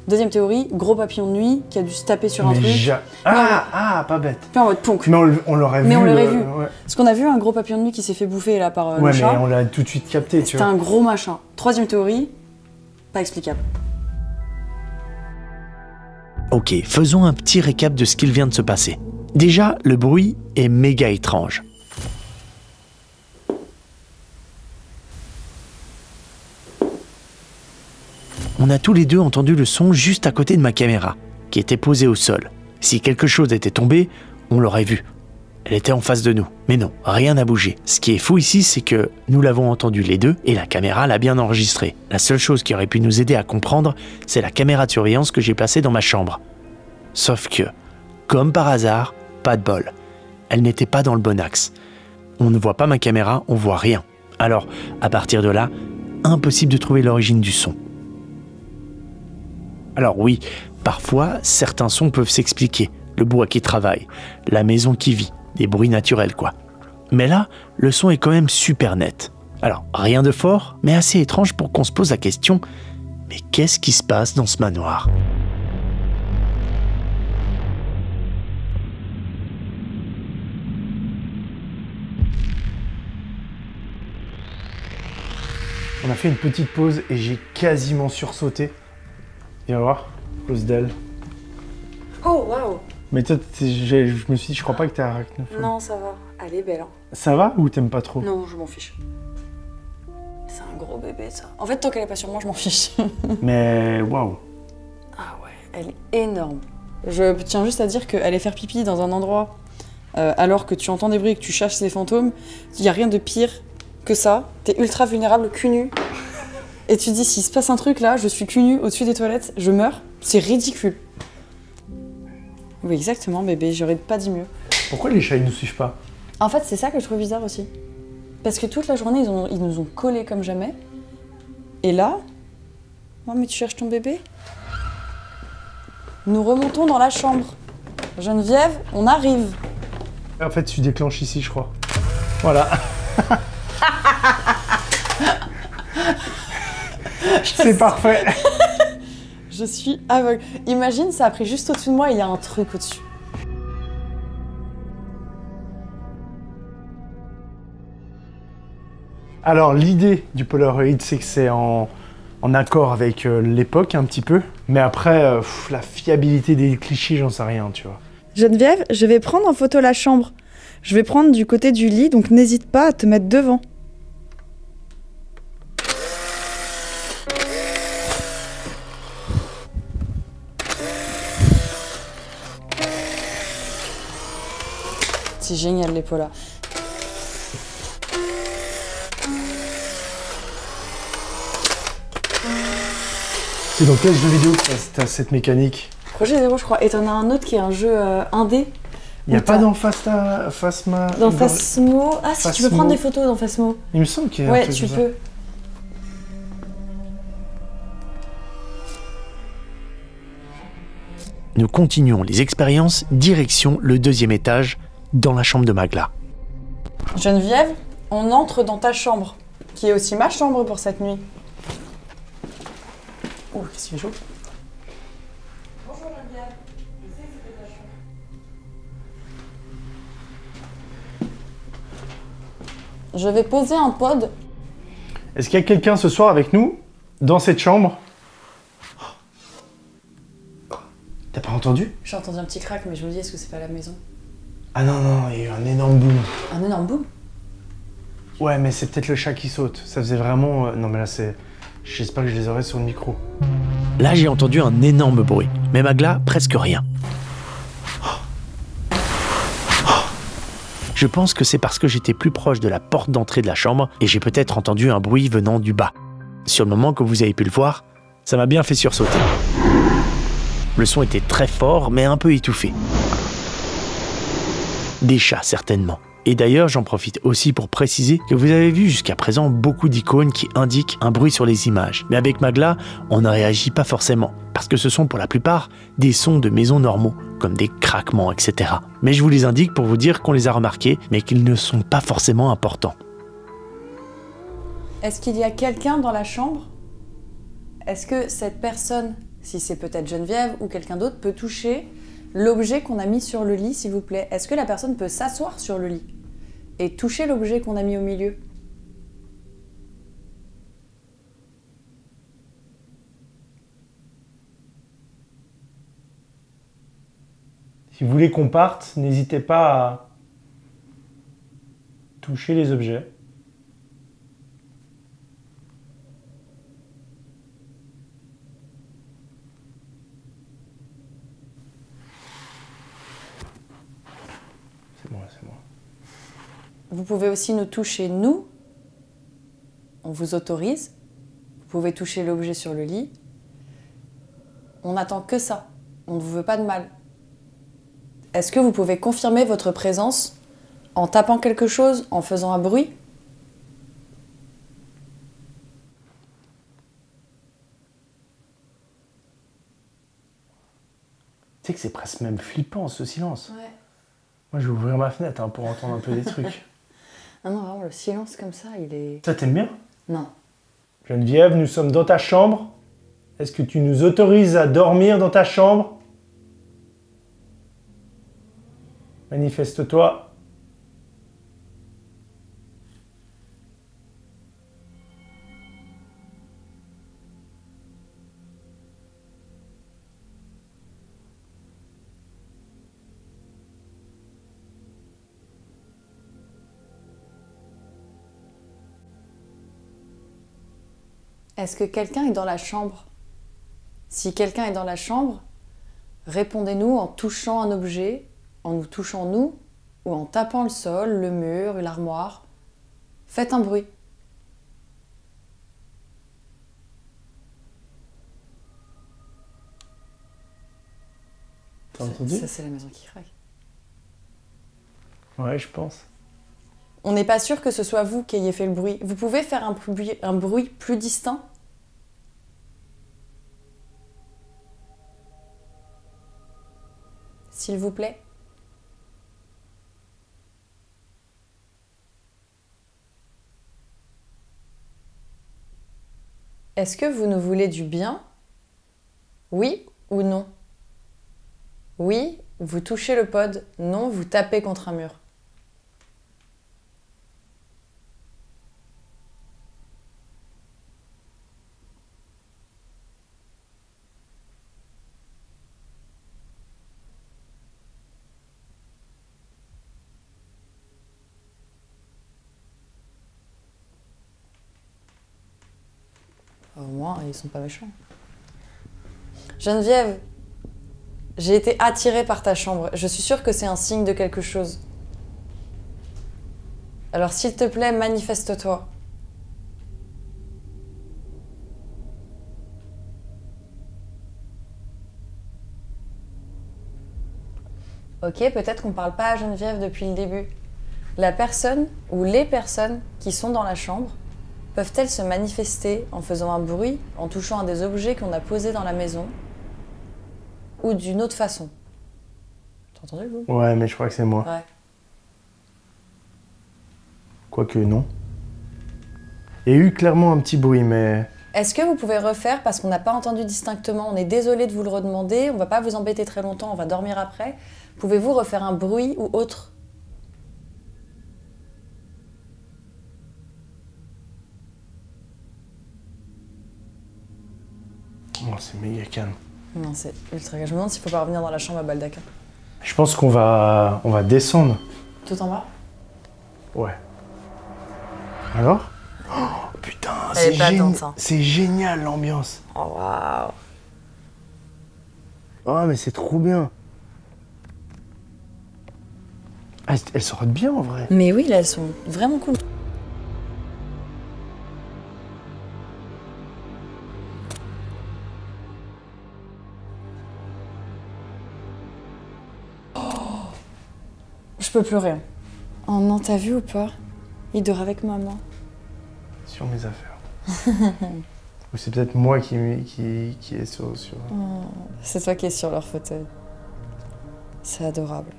Deuxième théorie, gros papillon de nuit qui a dû se taper sur un truc. Pas bête. Puis en mode ponk. Mais on l'aurait vu. Mais on l'aurait vu. Ouais. Parce qu'on a vu un gros papillon de nuit qui s'est fait bouffer là par le Ouais, chat. mais on l'a tout de suite capté, tu C'était vois. un gros machin. Troisième théorie, pas explicable. Ok, faisons un petit récap de ce qu'il vient de se passer. Déjà, le bruit est méga étrange. On a tous les deux entendu le son juste à côté de ma caméra, qui était posée au sol. Si quelque chose était tombé, on l'aurait vu. Elle était en face de nous. Mais non, rien n'a bougé. Ce qui est fou ici, c'est que nous l'avons entendu les deux et la caméra l'a bien enregistré. La seule chose qui aurait pu nous aider à comprendre, c'est la caméra de surveillance que j'ai placée dans ma chambre. Sauf que, comme par hasard, pas de bol. Elle n'était pas dans le bon axe. On ne voit pas ma caméra, on voit rien. Alors, à partir de là, impossible de trouver l'origine du son. Alors oui, parfois, certains sons peuvent s'expliquer. le bois qui travaille, la maison qui vit, des bruits naturels quoi. Mais là, le son est quand même super net. Alors, rien de fort, mais assez étrange pour qu'on se pose la question, mais qu'est-ce qui se passe dans ce manoir ? On a fait une petite pause et j'ai quasiment sursauté. Viens voir, close d'elle. Oh, waouh! Mais toi, je me suis dit, je crois pas que t'es arachnophone. Non, ça va. Elle est belle, hein. Ça va ou t'aimes pas trop? Non, je m'en fiche. C'est un gros bébé, ça. En fait, tant qu'elle est pas sur moi, je m'en fiche. Mais waouh! Ah ouais, elle est énorme. Je tiens juste à dire qu'aller faire pipi dans un endroit alors que tu entends des bruits et que tu chasses les fantômes, il n'y a rien de pire que ça. T'es ultra vulnérable, cul nu. Et tu te dis, s'il se passe un truc là, je suis cul nu au-dessus des toilettes, je meurs. C'est ridicule. Oui, exactement, bébé, j'aurais pas dit mieux. Pourquoi les chats ils nous suivent pas? En fait, c'est ça que je trouve bizarre aussi. Parce que toute la journée, ils nous ont collés comme jamais. Et là, oh mais tu cherches ton bébé? Nous remontons dans la chambre. Geneviève, on arrive. En fait, tu déclenches ici, je crois. Voilà. C'est parfait. Je suis aveugle. Imagine, ça a pris juste au-dessus de moi et il y a un truc au-dessus. Alors, l'idée du Polaroid, c'est que c'est en accord avec l'époque un petit peu. Mais après, la fiabilité des clichés, j'en sais rien, tu vois. Geneviève, je vais prendre en photo la chambre. Je vais prendre du côté du lit, donc n'hésite pas à te mettre devant. C'est génial les polas. C'est dans quel jeu vidéo que t'as cette mécanique? Projet Zéro, je crois. Et t'en as un autre qui est un jeu indé. Il n'y a pas dans Phasma... Dans Phasmo... Ah si, tu peux prendre des photos dans Phasmo. Il me semble qu'il y a un Ouais, truc tu comme peux. Nous continuons les expériences direction le 2e étage, dans la chambre de Magla. Geneviève, on entre dans ta chambre, qui est aussi ma chambre pour cette nuit. Oh, qu'est-ce qu'il fait chaud. Bonjour Geneviève, je sais que c'était ta chambre. Je vais poser un pod. Est-ce qu'il y a quelqu'un ce soir avec nous, dans cette chambre? T'as pas entendu? J'ai entendu un petit crack, mais je me dis, est-ce que c'est pas la maison? Ah non, non, il y a eu un énorme boom. Un énorme boom? Ouais, mais c'est peut-être le chat qui saute. Ça faisait vraiment... Non mais là, c'est... J'espère que je les aurai sur le micro. Là, j'ai entendu un énorme bruit, mais Magla, presque rien. Je pense que c'est parce que j'étais plus proche de la porte d'entrée de la chambre et j'ai peut-être entendu un bruit venant du bas. Sur le moment que vous avez pu le voir, ça m'a bien fait sursauter. Le son était très fort, mais un peu étouffé. Des chats, certainement. Et d'ailleurs, j'en profite aussi pour préciser que vous avez vu jusqu'à présent beaucoup d'icônes qui indiquent un bruit sur les images. Mais avec Magla, on ne réagit pas forcément, parce que ce sont pour la plupart des sons de maisons normaux, comme des craquements, etc. Mais je vous les indique pour vous dire qu'on les a remarqués, mais qu'ils ne sont pas forcément importants. Est-ce qu'il y a quelqu'un dans la chambre? Est-ce que cette personne, si c'est peut-être Geneviève ou quelqu'un d'autre, peut toucher l'objet qu'on a mis sur le lit, s'il vous plaît? Est-ce que la personne peut s'asseoir sur le lit et toucher l'objet qu'on a mis au milieu? Si vous voulez qu'on parte, n'hésitez pas à toucher les objets. C'est moi, c'est moi. Vous pouvez aussi nous toucher, nous. On vous autorise. Vous pouvez toucher l'objet sur le lit. On n'attend que ça. On ne vous veut pas de mal. Est-ce que vous pouvez confirmer votre présence en tapant quelque chose, en faisant un bruit? Tu sais que c'est presque même flippant ce silence. Ouais. Moi je vais ouvrir ma fenêtre pour entendre un peu des trucs. Ah non, vraiment, le silence comme ça, il est... Ça t'aimes bien? Non. Geneviève, nous sommes dans ta chambre. Est-ce que tu nous autorises à dormir dans ta chambre? Manifeste-toi. Est-ce que quelqu'un est dans la chambre? Si quelqu'un est dans la chambre, répondez-nous en touchant un objet, en nous touchant nous, ou en tapant le sol, le mur, l'armoire. Faites un bruit. T'as entendu? Ça, c'est la maison qui craque. Ouais, je pense. On n'est pas sûr que ce soit vous qui ayez fait le bruit. Vous pouvez faire un bruit plus distinct? S'il vous plaît. Est-ce que vous nous voulez du bien? Oui ou non? Oui, vous touchez le pod. Non, vous tapez contre un mur. Au moins, ils sont pas méchants. Geneviève, j'ai été attirée par ta chambre. Je suis sûre que c'est un signe de quelque chose. Alors, s'il te plaît, manifeste-toi. Ok, peut-être qu'on parle pas à Geneviève depuis le début. La personne ou les personnes qui sont dans la chambre peuvent-elles se manifester en faisant un bruit, en touchant à des objets qu'on a posés dans la maison, ou d'une autre façon? T'as entendu, vous? Ouais, mais je crois que c'est moi. Ouais. Quoique non. Il y a eu clairement un petit bruit, mais... Est-ce que vous pouvez refaire, parce qu'on n'a pas entendu distinctement, on est désolé de vous le redemander, on va pas vous embêter très longtemps, on va dormir après. Pouvez-vous refaire un bruit ou autre? Oh, c'est méga calme. Non, c'est ultra calme. Je me demande s'il faut pas revenir dans la chambre à Baldaquin. Je pense qu'on va descendre. Tout en bas? Ouais. Alors? Oh putain, Elle est pas attente, ça. c'est génial l'ambiance. Oh waouh! Oh mais c'est trop bien. Ah, elles sortent bien en vrai. Mais oui, là, elles sont vraiment cool. Je peux pleurer. Oh non, t'as vu ou pas? Il dort avec maman. Sur mes affaires. Ou c'est peut-être moi qui est sur... Oh, c'est toi qui es sur leur fauteuil. C'est adorable.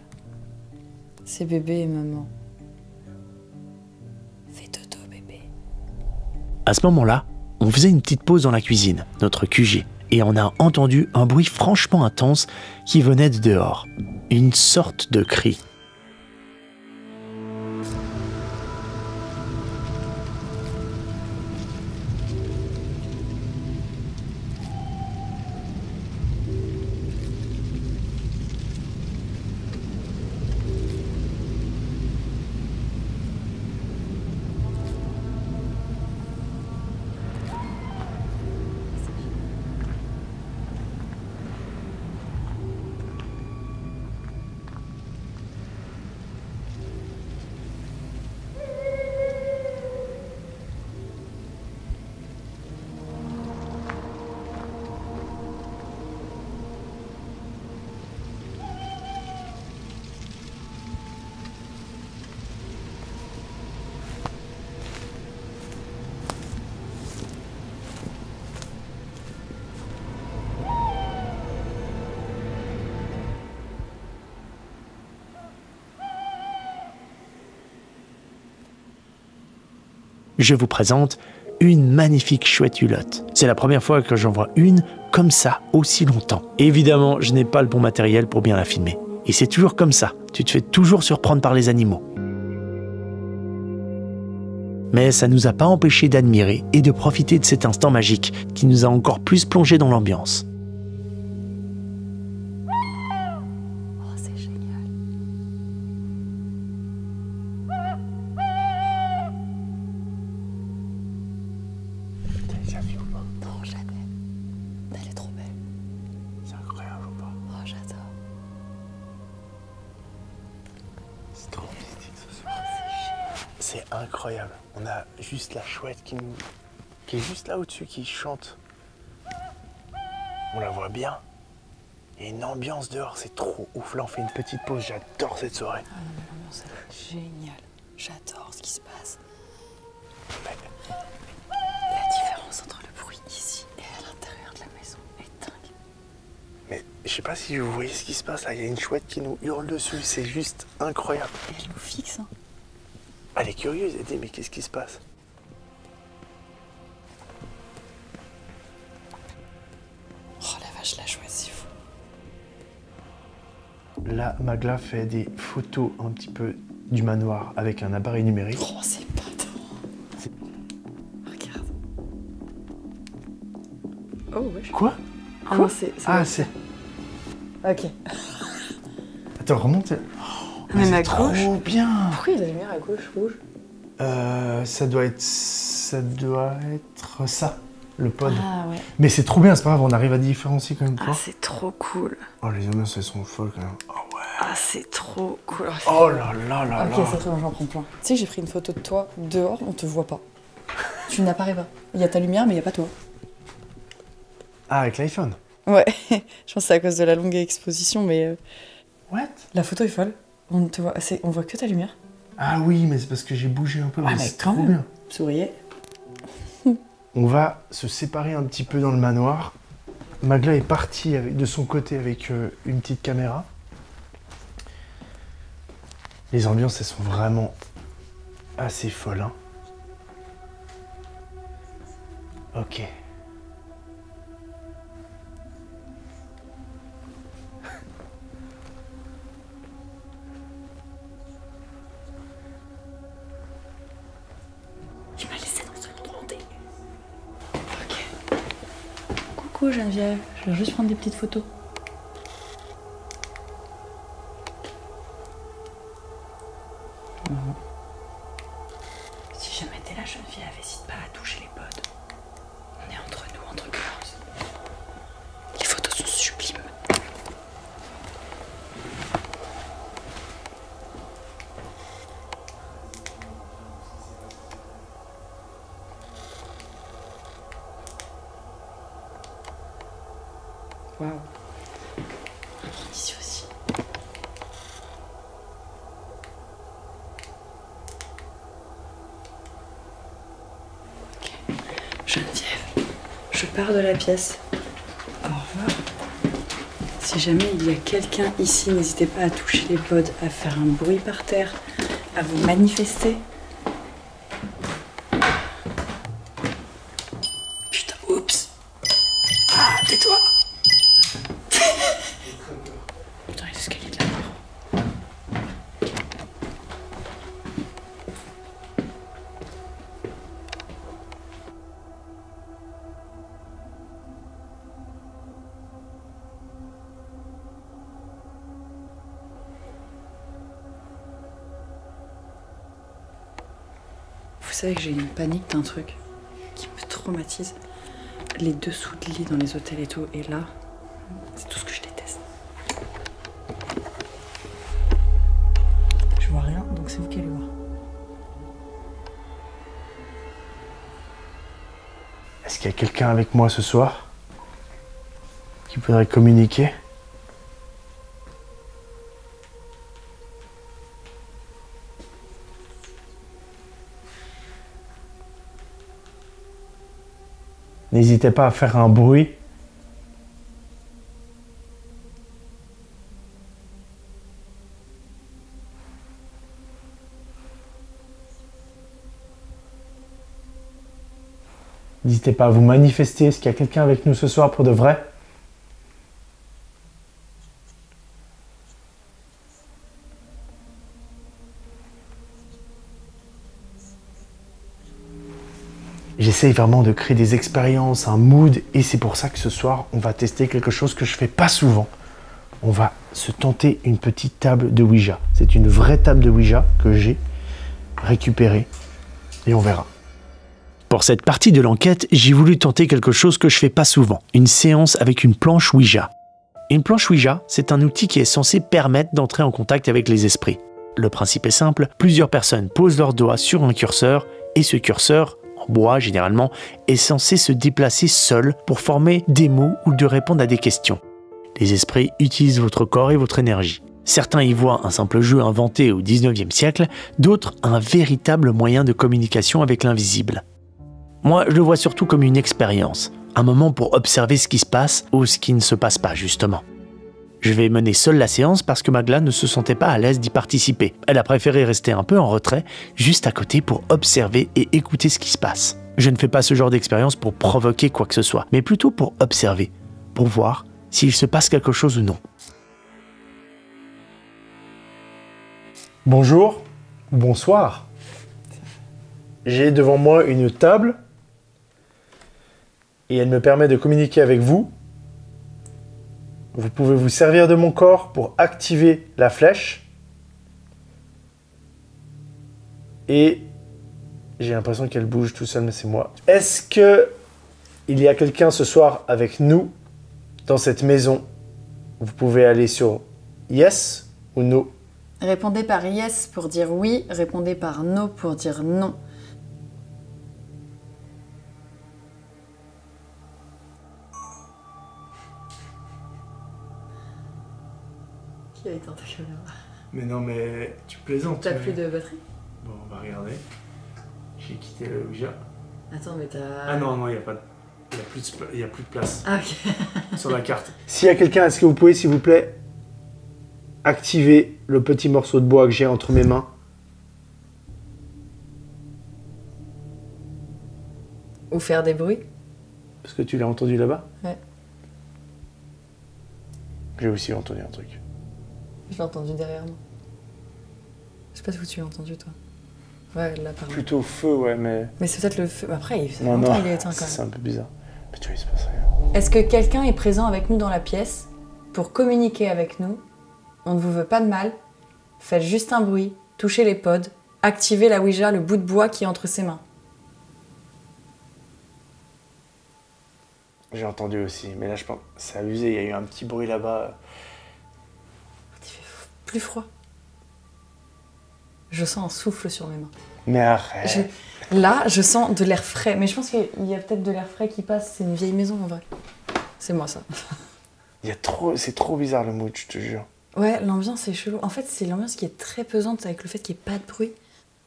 C'est bébé et maman. Fais dodo, bébé. À ce moment-là, on faisait une petite pause dans la cuisine, notre QG, et on a entendu un bruit franchement intense qui venait de dehors. Une sorte de cri. Je vous présente une magnifique chouette hulotte. C'est la première fois que j'en vois une comme ça, aussi longtemps. Évidemment, je n'ai pas le bon matériel pour bien la filmer. Et c'est toujours comme ça, tu te fais toujours surprendre par les animaux. Mais ça ne nous a pas empêché d'admirer et de profiter de cet instant magique qui nous a encore plus plongé dans l'ambiance. Oh, c'est génial. Non, jamais. Elle est trop belle. C'est incroyable ou pas? Oh, j'adore. C'est trop mystique ce soir. C'est incroyable. On a juste la chouette qui est juste là au-dessus, qui chante. On la voit bien. Il y a une ambiance dehors, c'est trop ouf. Là, on fait une petite pause. J'adore cette soirée. Ah non, mais l'ambiance, elle est géniale. J'adore ce qui se passe. La différence entre le bruit ici et à l'intérieur de la maison est dingue. Mais je sais pas si vous voyez ce qui se passe là. Il y a une chouette qui nous hurle dessus. C'est juste incroyable. Et elle nous fixe, hein. Elle est curieuse. Elle dit mais qu'est-ce qui se passe? Oh la vache, la chouette, c'est fou. Là, Magla fait des photos un petit peu du manoir avec un appareil numérique. Oh, c'est pas drôle. Regarde. Oh, wesh. Quoi? Ah non, c'est... Ah, c'est... Ok. Attends, remonte. Même à trop gauche. bien. Pourquoi il y a la lumière à gauche rouge? Ça doit être ça, le pod. Ah ouais. Mais c'est trop bien, c'est pas grave, on arrive à différencier quand même. Ah, c'est trop cool. Oh, les ambiances, elles sont folles quand même. Oh ouais. Ah, c'est trop cool. Oh là là là Ok, là. c'est très bien, j'en prends plein. Tu sais, j'ai pris une photo de toi dehors, on te voit pas. Tu n'apparais pas. Il y a ta lumière, mais il n'y a pas toi. Ah, avec l'iPhone. Ouais, je pense que c'est à cause de la longue exposition, mais What? la photo est folle. On te voit, on voit que ta lumière. Ah oui, mais c'est parce que j'ai bougé un peu, mais c'est quand trop même. bien. Souriez. On va se séparer un petit peu dans le manoir. Magla est partie de son côté avec une petite caméra. Les ambiances, elles sont vraiment assez folles. Hein. Ok. Tu m'as laissé dans ce endroit hanté. Ok. Coucou Geneviève, je vais juste prendre des petites photos. Si jamais t'es là, Geneviève, hésite pas à toucher les pods. On est entre nous, entre girls. Les photos sont sublimes. Waouh. Ici aussi. Ok. Geneviève, je pars de la pièce. Au revoir. Si jamais il y a quelqu'un ici, n'hésitez pas à toucher les pods, à faire un bruit par terre, à vous manifester. Putain, oups. Ah, tais-toi. Putain, les escaliers de la mort. Vous savez que j'ai une panique d'un truc qui me traumatise. Les dessous de lit dans les hôtels et tout, et là, c'est tout ce que je déteste. Je vois rien, donc c'est vous qui allez voir. Est-ce qu'il y a quelqu'un avec moi ce soir qui voudrait communiquer? N'hésitez pas à faire un bruit. N'hésitez pas à vous manifester. Est-ce qu'il y a quelqu'un avec nous ce soir pour de vrai? J'essaye vraiment de créer des expériences, un mood, et c'est pour ça que ce soir, on va tester quelque chose que je fais pas souvent. On va se tenter une petite table de Ouija. C'est une vraie table de Ouija que j'ai récupérée, et on verra. Pour cette partie de l'enquête, j'ai voulu tenter quelque chose que je fais pas souvent, une séance avec une planche Ouija. Une planche Ouija, c'est un outil qui est censé permettre d'entrer en contact avec les esprits. Le principe est simple, plusieurs personnes posent leurs doigts sur un curseur, et ce curseur, en bois généralement, est censé se déplacer seul pour former des mots ou de répondre à des questions. Les esprits utilisent votre corps et votre énergie. Certains y voient un simple jeu inventé au 19e siècle, d'autres un véritable moyen de communication avec l'invisible. Moi, je le vois surtout comme une expérience, un moment pour observer ce qui se passe ou ce qui ne se passe pas justement. Je vais mener seule la séance parce que Magla ne se sentait pas à l'aise d'y participer. Elle a préféré rester un peu en retrait, juste à côté pour observer et écouter ce qui se passe. Je ne fais pas ce genre d'expérience pour provoquer quoi que ce soit, mais plutôt pour observer, pour voir s'il se passe quelque chose ou non. Bonjour, bonsoir. J'ai devant moi une table et elle me permet de communiquer avec vous. Vous pouvez vous servir de mon corps pour activer la flèche. Et j'ai l'impression qu'elle bouge tout seul, mais c'est moi. Est-ce que il y a quelqu'un ce soir avec nous dans cette maison? Vous pouvez aller sur yes ou no. Répondez par yes pour dire oui, répondez par no pour dire non. Qui a éteint ta caméra? Mais non, mais tu plaisantes. T'as plus de batterie? Bon, on va regarder. J'ai quitté le Ouija. Attends, mais t'as... Ah non, non, il n'y a pas de... Il y a plus de place Ah, ok. sur la carte. S'il y a quelqu'un, est-ce que vous pouvez, s'il vous plaît, activer le petit morceau de bois que j'ai entre mes mains? Ou faire des bruits? Parce que tu l'as entendu là-bas? Ouais. J'ai aussi entendu un truc. Je l'ai entendu derrière moi. Je sais pas où tu l'as entendu, toi. Ouais, là, par là. Plutôt feu, ouais, mais... Mais c'est peut-être le feu. Après, il Non, non, il est éteint quand c'est même. un peu bizarre. Mais tu vois, il se passe rien. Est-ce que quelqu'un est présent avec nous dans la pièce pour communiquer avec nous? On ne vous veut pas de mal. Faites juste un bruit, touchez les pods, activez la Ouija, le bout de bois qui est entre ses mains. J'ai entendu aussi, mais là, je pense... C'est abusé, il y a eu un petit bruit là-bas. Il fait plus froid. Je sens un souffle sur mes mains. Mais arrête. Là, je sens de l'air frais. Mais je pense qu'il y a peut-être de l'air frais qui passe. C'est une vieille maison, en vrai. C'est moi, ça. C'est trop bizarre le mood, je te jure. Ouais, l'ambiance est chelou. En fait, c'est l'ambiance qui est très pesante avec le fait qu'il n'y ait pas de bruit.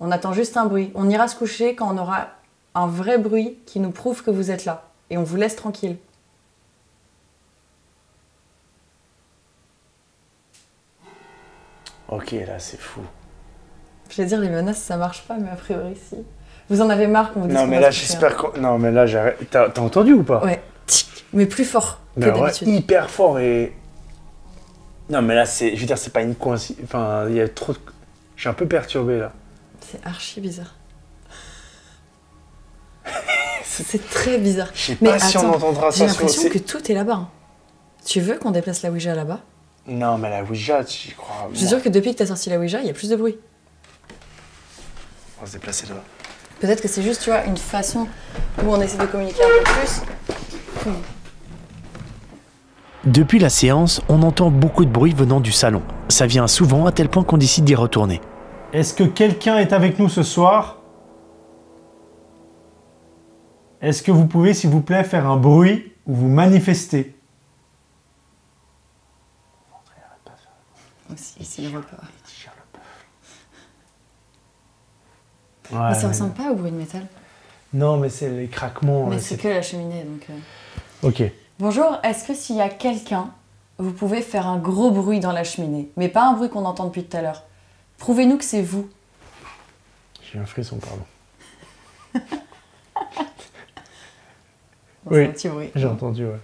On attend juste un bruit. On ira se coucher quand on aura un vrai bruit qui nous prouve que vous êtes là. Et on vous laisse tranquille. Ok, là, c'est fou. Je vais dire, les menaces, ça marche pas, mais a priori, si. Vous en avez marre qu'on vous dise Non, qu'on mais va là, se coucher, j'espère qu'on... Non, mais là, j'arrête. T'as entendu ou pas? Ouais, tic, mais plus fort que Mais ouais, d'habitude. hyper fort et... Non, mais là, c'est... Je veux dire, c'est pas une coïncidence... Enfin, il y a trop de... Je suis un peu perturbé, là. C'est archi bizarre. C'est très bizarre. Je sais Mais pas si on attends, entendra j'ai ça l'impression sur... que tout est là-bas. Hein. Tu veux qu'on déplace la Ouija là-bas? Non, mais la Ouija, j'y crois... Je suis sûre que depuis que t'as sorti la Ouija, il y a plus de bruit. On va se déplacer là. Peut-être que c'est juste, tu vois, une façon où on essaie de communiquer un peu plus. Depuis la séance, on entend beaucoup de bruit venant du salon. Ça vient souvent à tel point qu'on décide d'y retourner. Est-ce que quelqu'un est avec nous ce soir? Est-ce que vous pouvez, s'il vous plaît, faire un bruit ou vous manifester? Aussi, c'est le repas. Ouais, Mais ça ressemble pas au bruit de métal. Non, mais c'est les craquements. Mais là, c'est que la cheminée, donc... Ok. Bonjour, est-ce que s'il y a quelqu'un, vous pouvez faire un gros bruit dans la cheminée? Mais pas un bruit qu'on entend depuis tout à l'heure. Prouvez-nous que c'est vous. J'ai eu un frisson, pardon. C'est Oui, un petit bruit. j'ai entendu, ouais.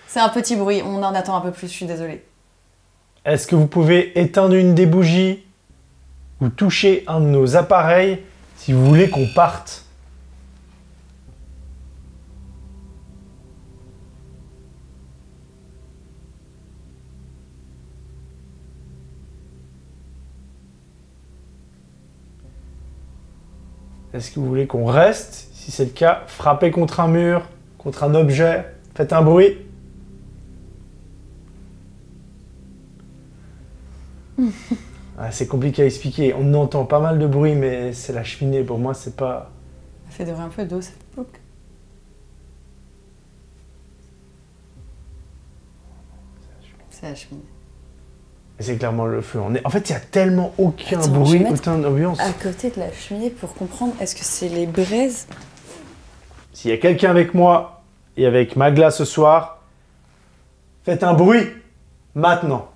C'est un petit bruit, on en attend un peu plus, je suis désolée. Est-ce que vous pouvez éteindre une des bougies ou toucher un de nos appareils si vous voulez qu'on parte? Est-ce que vous voulez qu'on reste? Si c'est le cas, frappez contre un mur, contre un objet, faites un bruit. Ah, c'est compliqué à expliquer. On entend pas mal de bruit, mais c'est la cheminée. Pour moi, c'est pas... Ça fait de un peu d'eau, ça. Pouc. C'est la cheminée. Et c'est clairement le feu. En fait, il y a tellement aucun Attends, je bruit, vais mettre aucun d'ambiance. À côté de la cheminée pour comprendre, est-ce que c'est les braises? S'il y a quelqu'un avec moi et avec Magla ce soir, faites un bruit maintenant.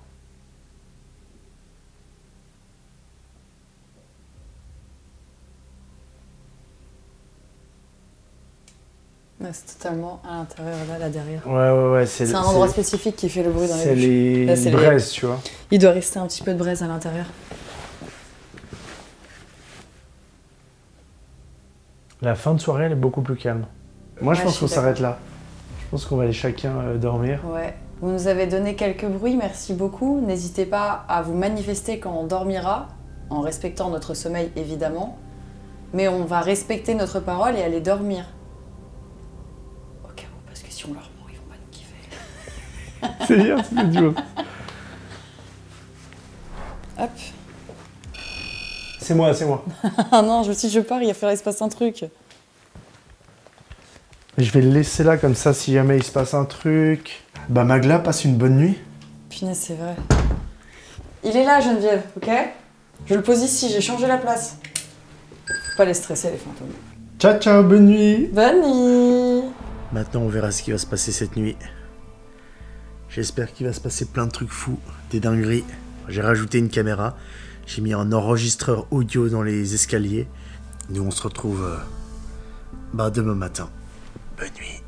Ouais, c'est totalement à l'intérieur, là derrière. Ouais. C'est un endroit spécifique qui fait le bruit dans les C'est bouches. les Là, c'est braises, tu vois. Il doit rester un petit peu de braise à l'intérieur. La fin de soirée, elle est beaucoup plus calme. Moi, je Ouais, pense je qu'on suis s'arrête là. Je pense qu'on va aller chacun dormir. Ouais. Vous nous avez donné quelques bruits, merci beaucoup. N'hésitez pas à vous manifester quand on dormira, en respectant notre sommeil évidemment. Mais on va respecter notre parole et aller dormir. Au cas où, parce que si on leur ment, ils vont pas nous kiffer. C'est bien, c'est du Hop. C'est moi, c'est moi. Ah non, si je pars, il se passe un truc. Je vais le laisser là, comme ça, si jamais il se passe un truc. Bah, Magla, passe une bonne nuit. Punaise, c'est vrai. Il est là, Geneviève, ok? Je le pose ici, j'ai changé la place. Faut pas les stresser, les fantômes. Ciao, ciao, bonne nuit. Bonne nuit. Maintenant, on verra ce qui va se passer cette nuit. J'espère qu'il va se passer plein de trucs fous, des dingueries. J'ai rajouté une caméra, j'ai mis un enregistreur audio dans les escaliers. Nous, on se retrouve demain matin. Bonne nuit.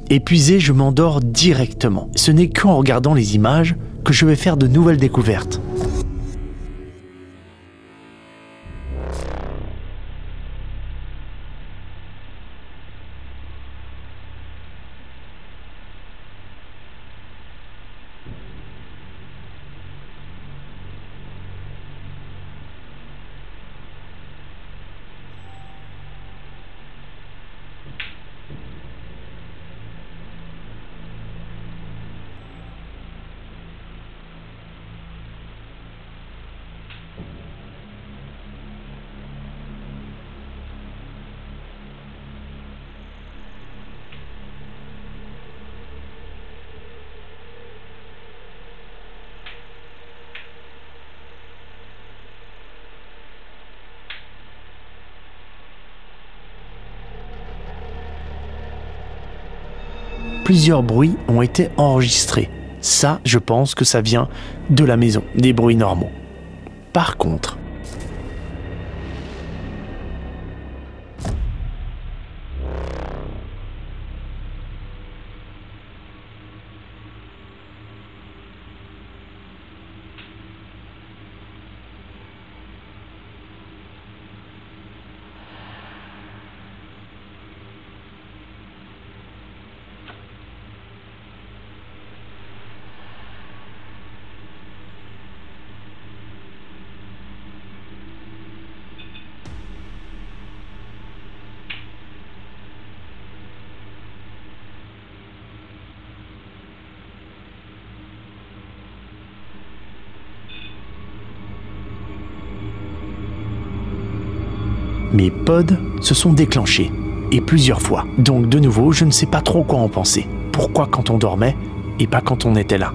Épuisé, je m'endors directement. Ce n'est qu'en regardant les images que je vais faire de nouvelles découvertes. Plusieurs bruits ont été enregistrés. Ça, je pense que ça vient de la maison, des bruits normaux. Par contre, mes pods se sont déclenchés, et plusieurs fois. Donc de nouveau, je ne sais pas trop quoi en penser. Pourquoi quand on dormait, et pas quand on était là?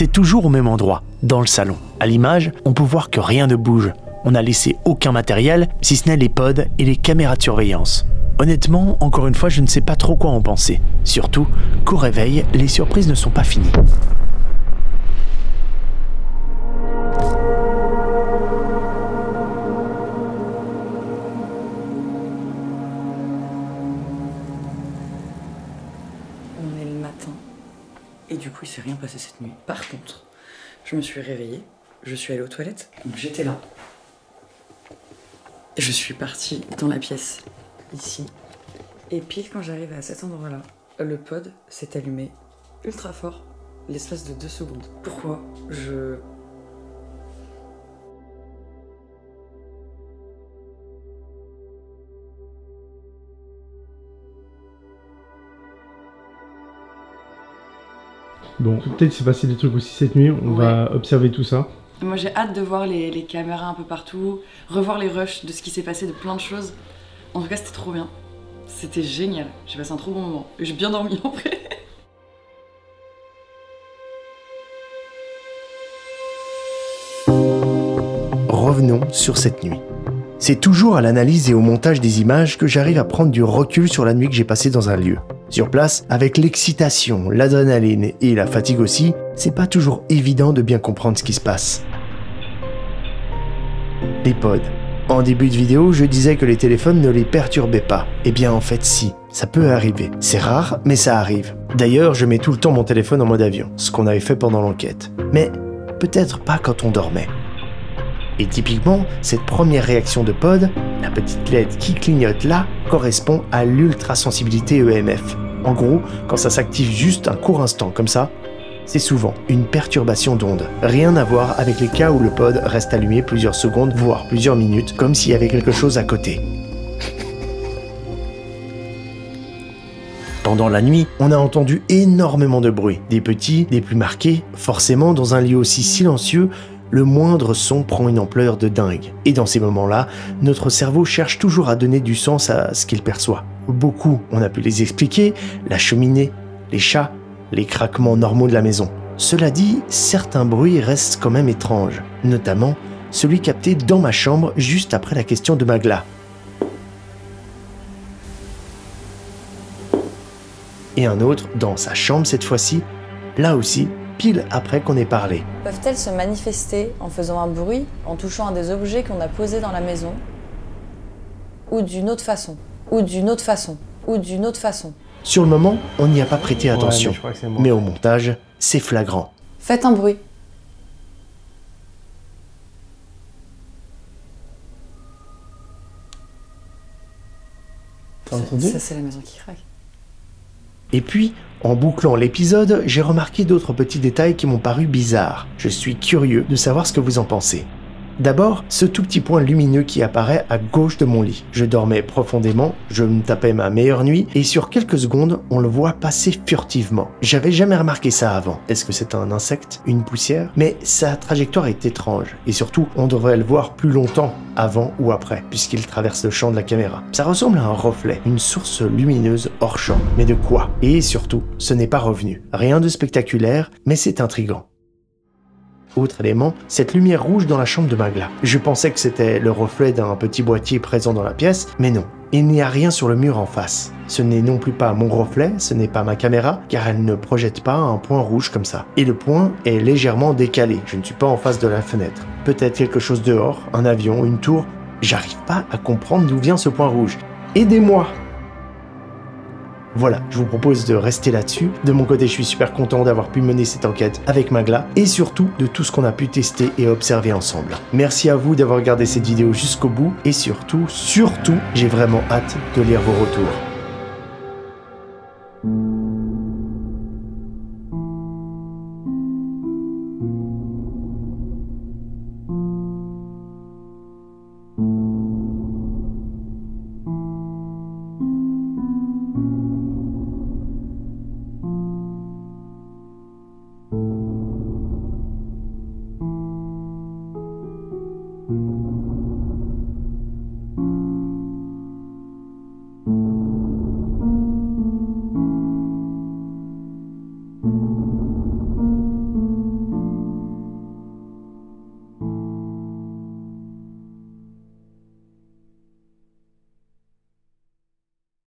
c'est toujours au même endroit, dans le salon. À l'image, on peut voir que rien ne bouge. On n'a laissé aucun matériel, si ce n'est les pods et les caméras de surveillance. Honnêtement, encore une fois, je ne sais pas trop quoi en penser. Surtout qu'au réveil, les surprises ne sont pas finies. On est le matin. Et du coup, il s'est rien passé cette nuit. Par contre, je me suis réveillée, je suis allée aux toilettes, donc j'étais là. Et je suis partie dans la pièce, ici. Et pile quand j'arrive à cet endroit-là, le pod s'est allumé ultra fort, l'espace de 2 secondes. Pourquoi? Bon, peut-être qu'il s'est passé des trucs aussi cette nuit, on va observer tout ça. Moi j'ai hâte de voir les caméras un peu partout, revoir les rushs de ce qui s'est passé, de plein de choses. En tout cas c'était trop bien. C'était génial, j'ai passé un trop bon moment. J'ai bien dormi en vrai. Revenons sur cette nuit. C'est toujours à l'analyse et au montage des images que j'arrive à prendre du recul sur la nuit que j'ai passée dans un lieu. Sur place, avec l'excitation, l'adrénaline et la fatigue aussi, c'est pas toujours évident de bien comprendre ce qui se passe. Les pods. En début de vidéo, je disais que les téléphones ne les perturbaient pas. Eh bien en fait si, ça peut arriver. C'est rare, mais ça arrive. D'ailleurs, je mets tout le temps mon téléphone en mode avion, ce qu'on avait fait pendant l'enquête. Mais peut-être pas quand on dormait. Et typiquement, cette première réaction de pod, la petite LED qui clignote là, correspond à l'ultrasensibilité EMF. En gros, quand ça s'active juste un court instant comme ça, c'est souvent une perturbation d'onde. Rien à voir avec les cas où le pod reste allumé plusieurs secondes, voire plusieurs minutes, comme s'il y avait quelque chose à côté. Pendant la nuit, on a entendu énormément de bruit, des petits, des plus marqués. Forcément, dans un lieu aussi silencieux, le moindre son prend une ampleur de dingue. Et dans ces moments-là, notre cerveau cherche toujours à donner du sens à ce qu'il perçoit. Beaucoup, on a pu les expliquer, la cheminée, les chats, les craquements normaux de la maison. Cela dit, certains bruits restent quand même étranges, notamment celui capté dans ma chambre juste après la question de Magla. Et un autre dans sa chambre cette fois-ci, là aussi, pile après qu'on ait parlé. Peuvent-elles se manifester en faisant un bruit, en touchant à des objets qu'on a posés dans la maison, ou d'une autre façon, ou d'une autre façon, ou d'une autre façon? Sur le moment, on n'y a pas prêté attention, Ouais, mais au montage, c'est flagrant. Faites un bruit. T'as entendu? Ça c'est la maison qui craque. Et puis, en bouclant l'épisode, j'ai remarqué d'autres petits détails qui m'ont paru bizarres. Je suis curieux de savoir ce que vous en pensez. D'abord, ce tout petit point lumineux qui apparaît à gauche de mon lit. Je dormais profondément, je me tapais ma meilleure nuit, et sur quelques secondes, on le voit passer furtivement. J'avais jamais remarqué ça avant. Est-ce que c'est un insecte? Une poussière? Mais sa trajectoire est étrange, et surtout, on devrait le voir plus longtemps, avant ou après, puisqu'il traverse le champ de la caméra. Ça ressemble à un reflet, une source lumineuse hors champ. Mais de quoi? Et surtout, ce n'est pas revenu. Rien de spectaculaire, mais c'est intriguant. Autre élément, cette lumière rouge dans la chambre de Magla. Je pensais que c'était le reflet d'un petit boîtier présent dans la pièce, mais non. Il n'y a rien sur le mur en face. Ce n'est non plus pas mon reflet, ce n'est pas ma caméra, car elle ne projette pas un point rouge comme ça. Et le point est légèrement décalé, je ne suis pas en face de la fenêtre. Peut-être quelque chose dehors, un avion, une tour. J'arrive pas à comprendre d'où vient ce point rouge. Aidez-moi! Voilà, je vous propose de rester là-dessus. De mon côté, je suis super content d'avoir pu mener cette enquête avec Magla et surtout de tout ce qu'on a pu tester et observer ensemble. Merci à vous d'avoir regardé cette vidéo jusqu'au bout et surtout, j'ai vraiment hâte de lire vos retours.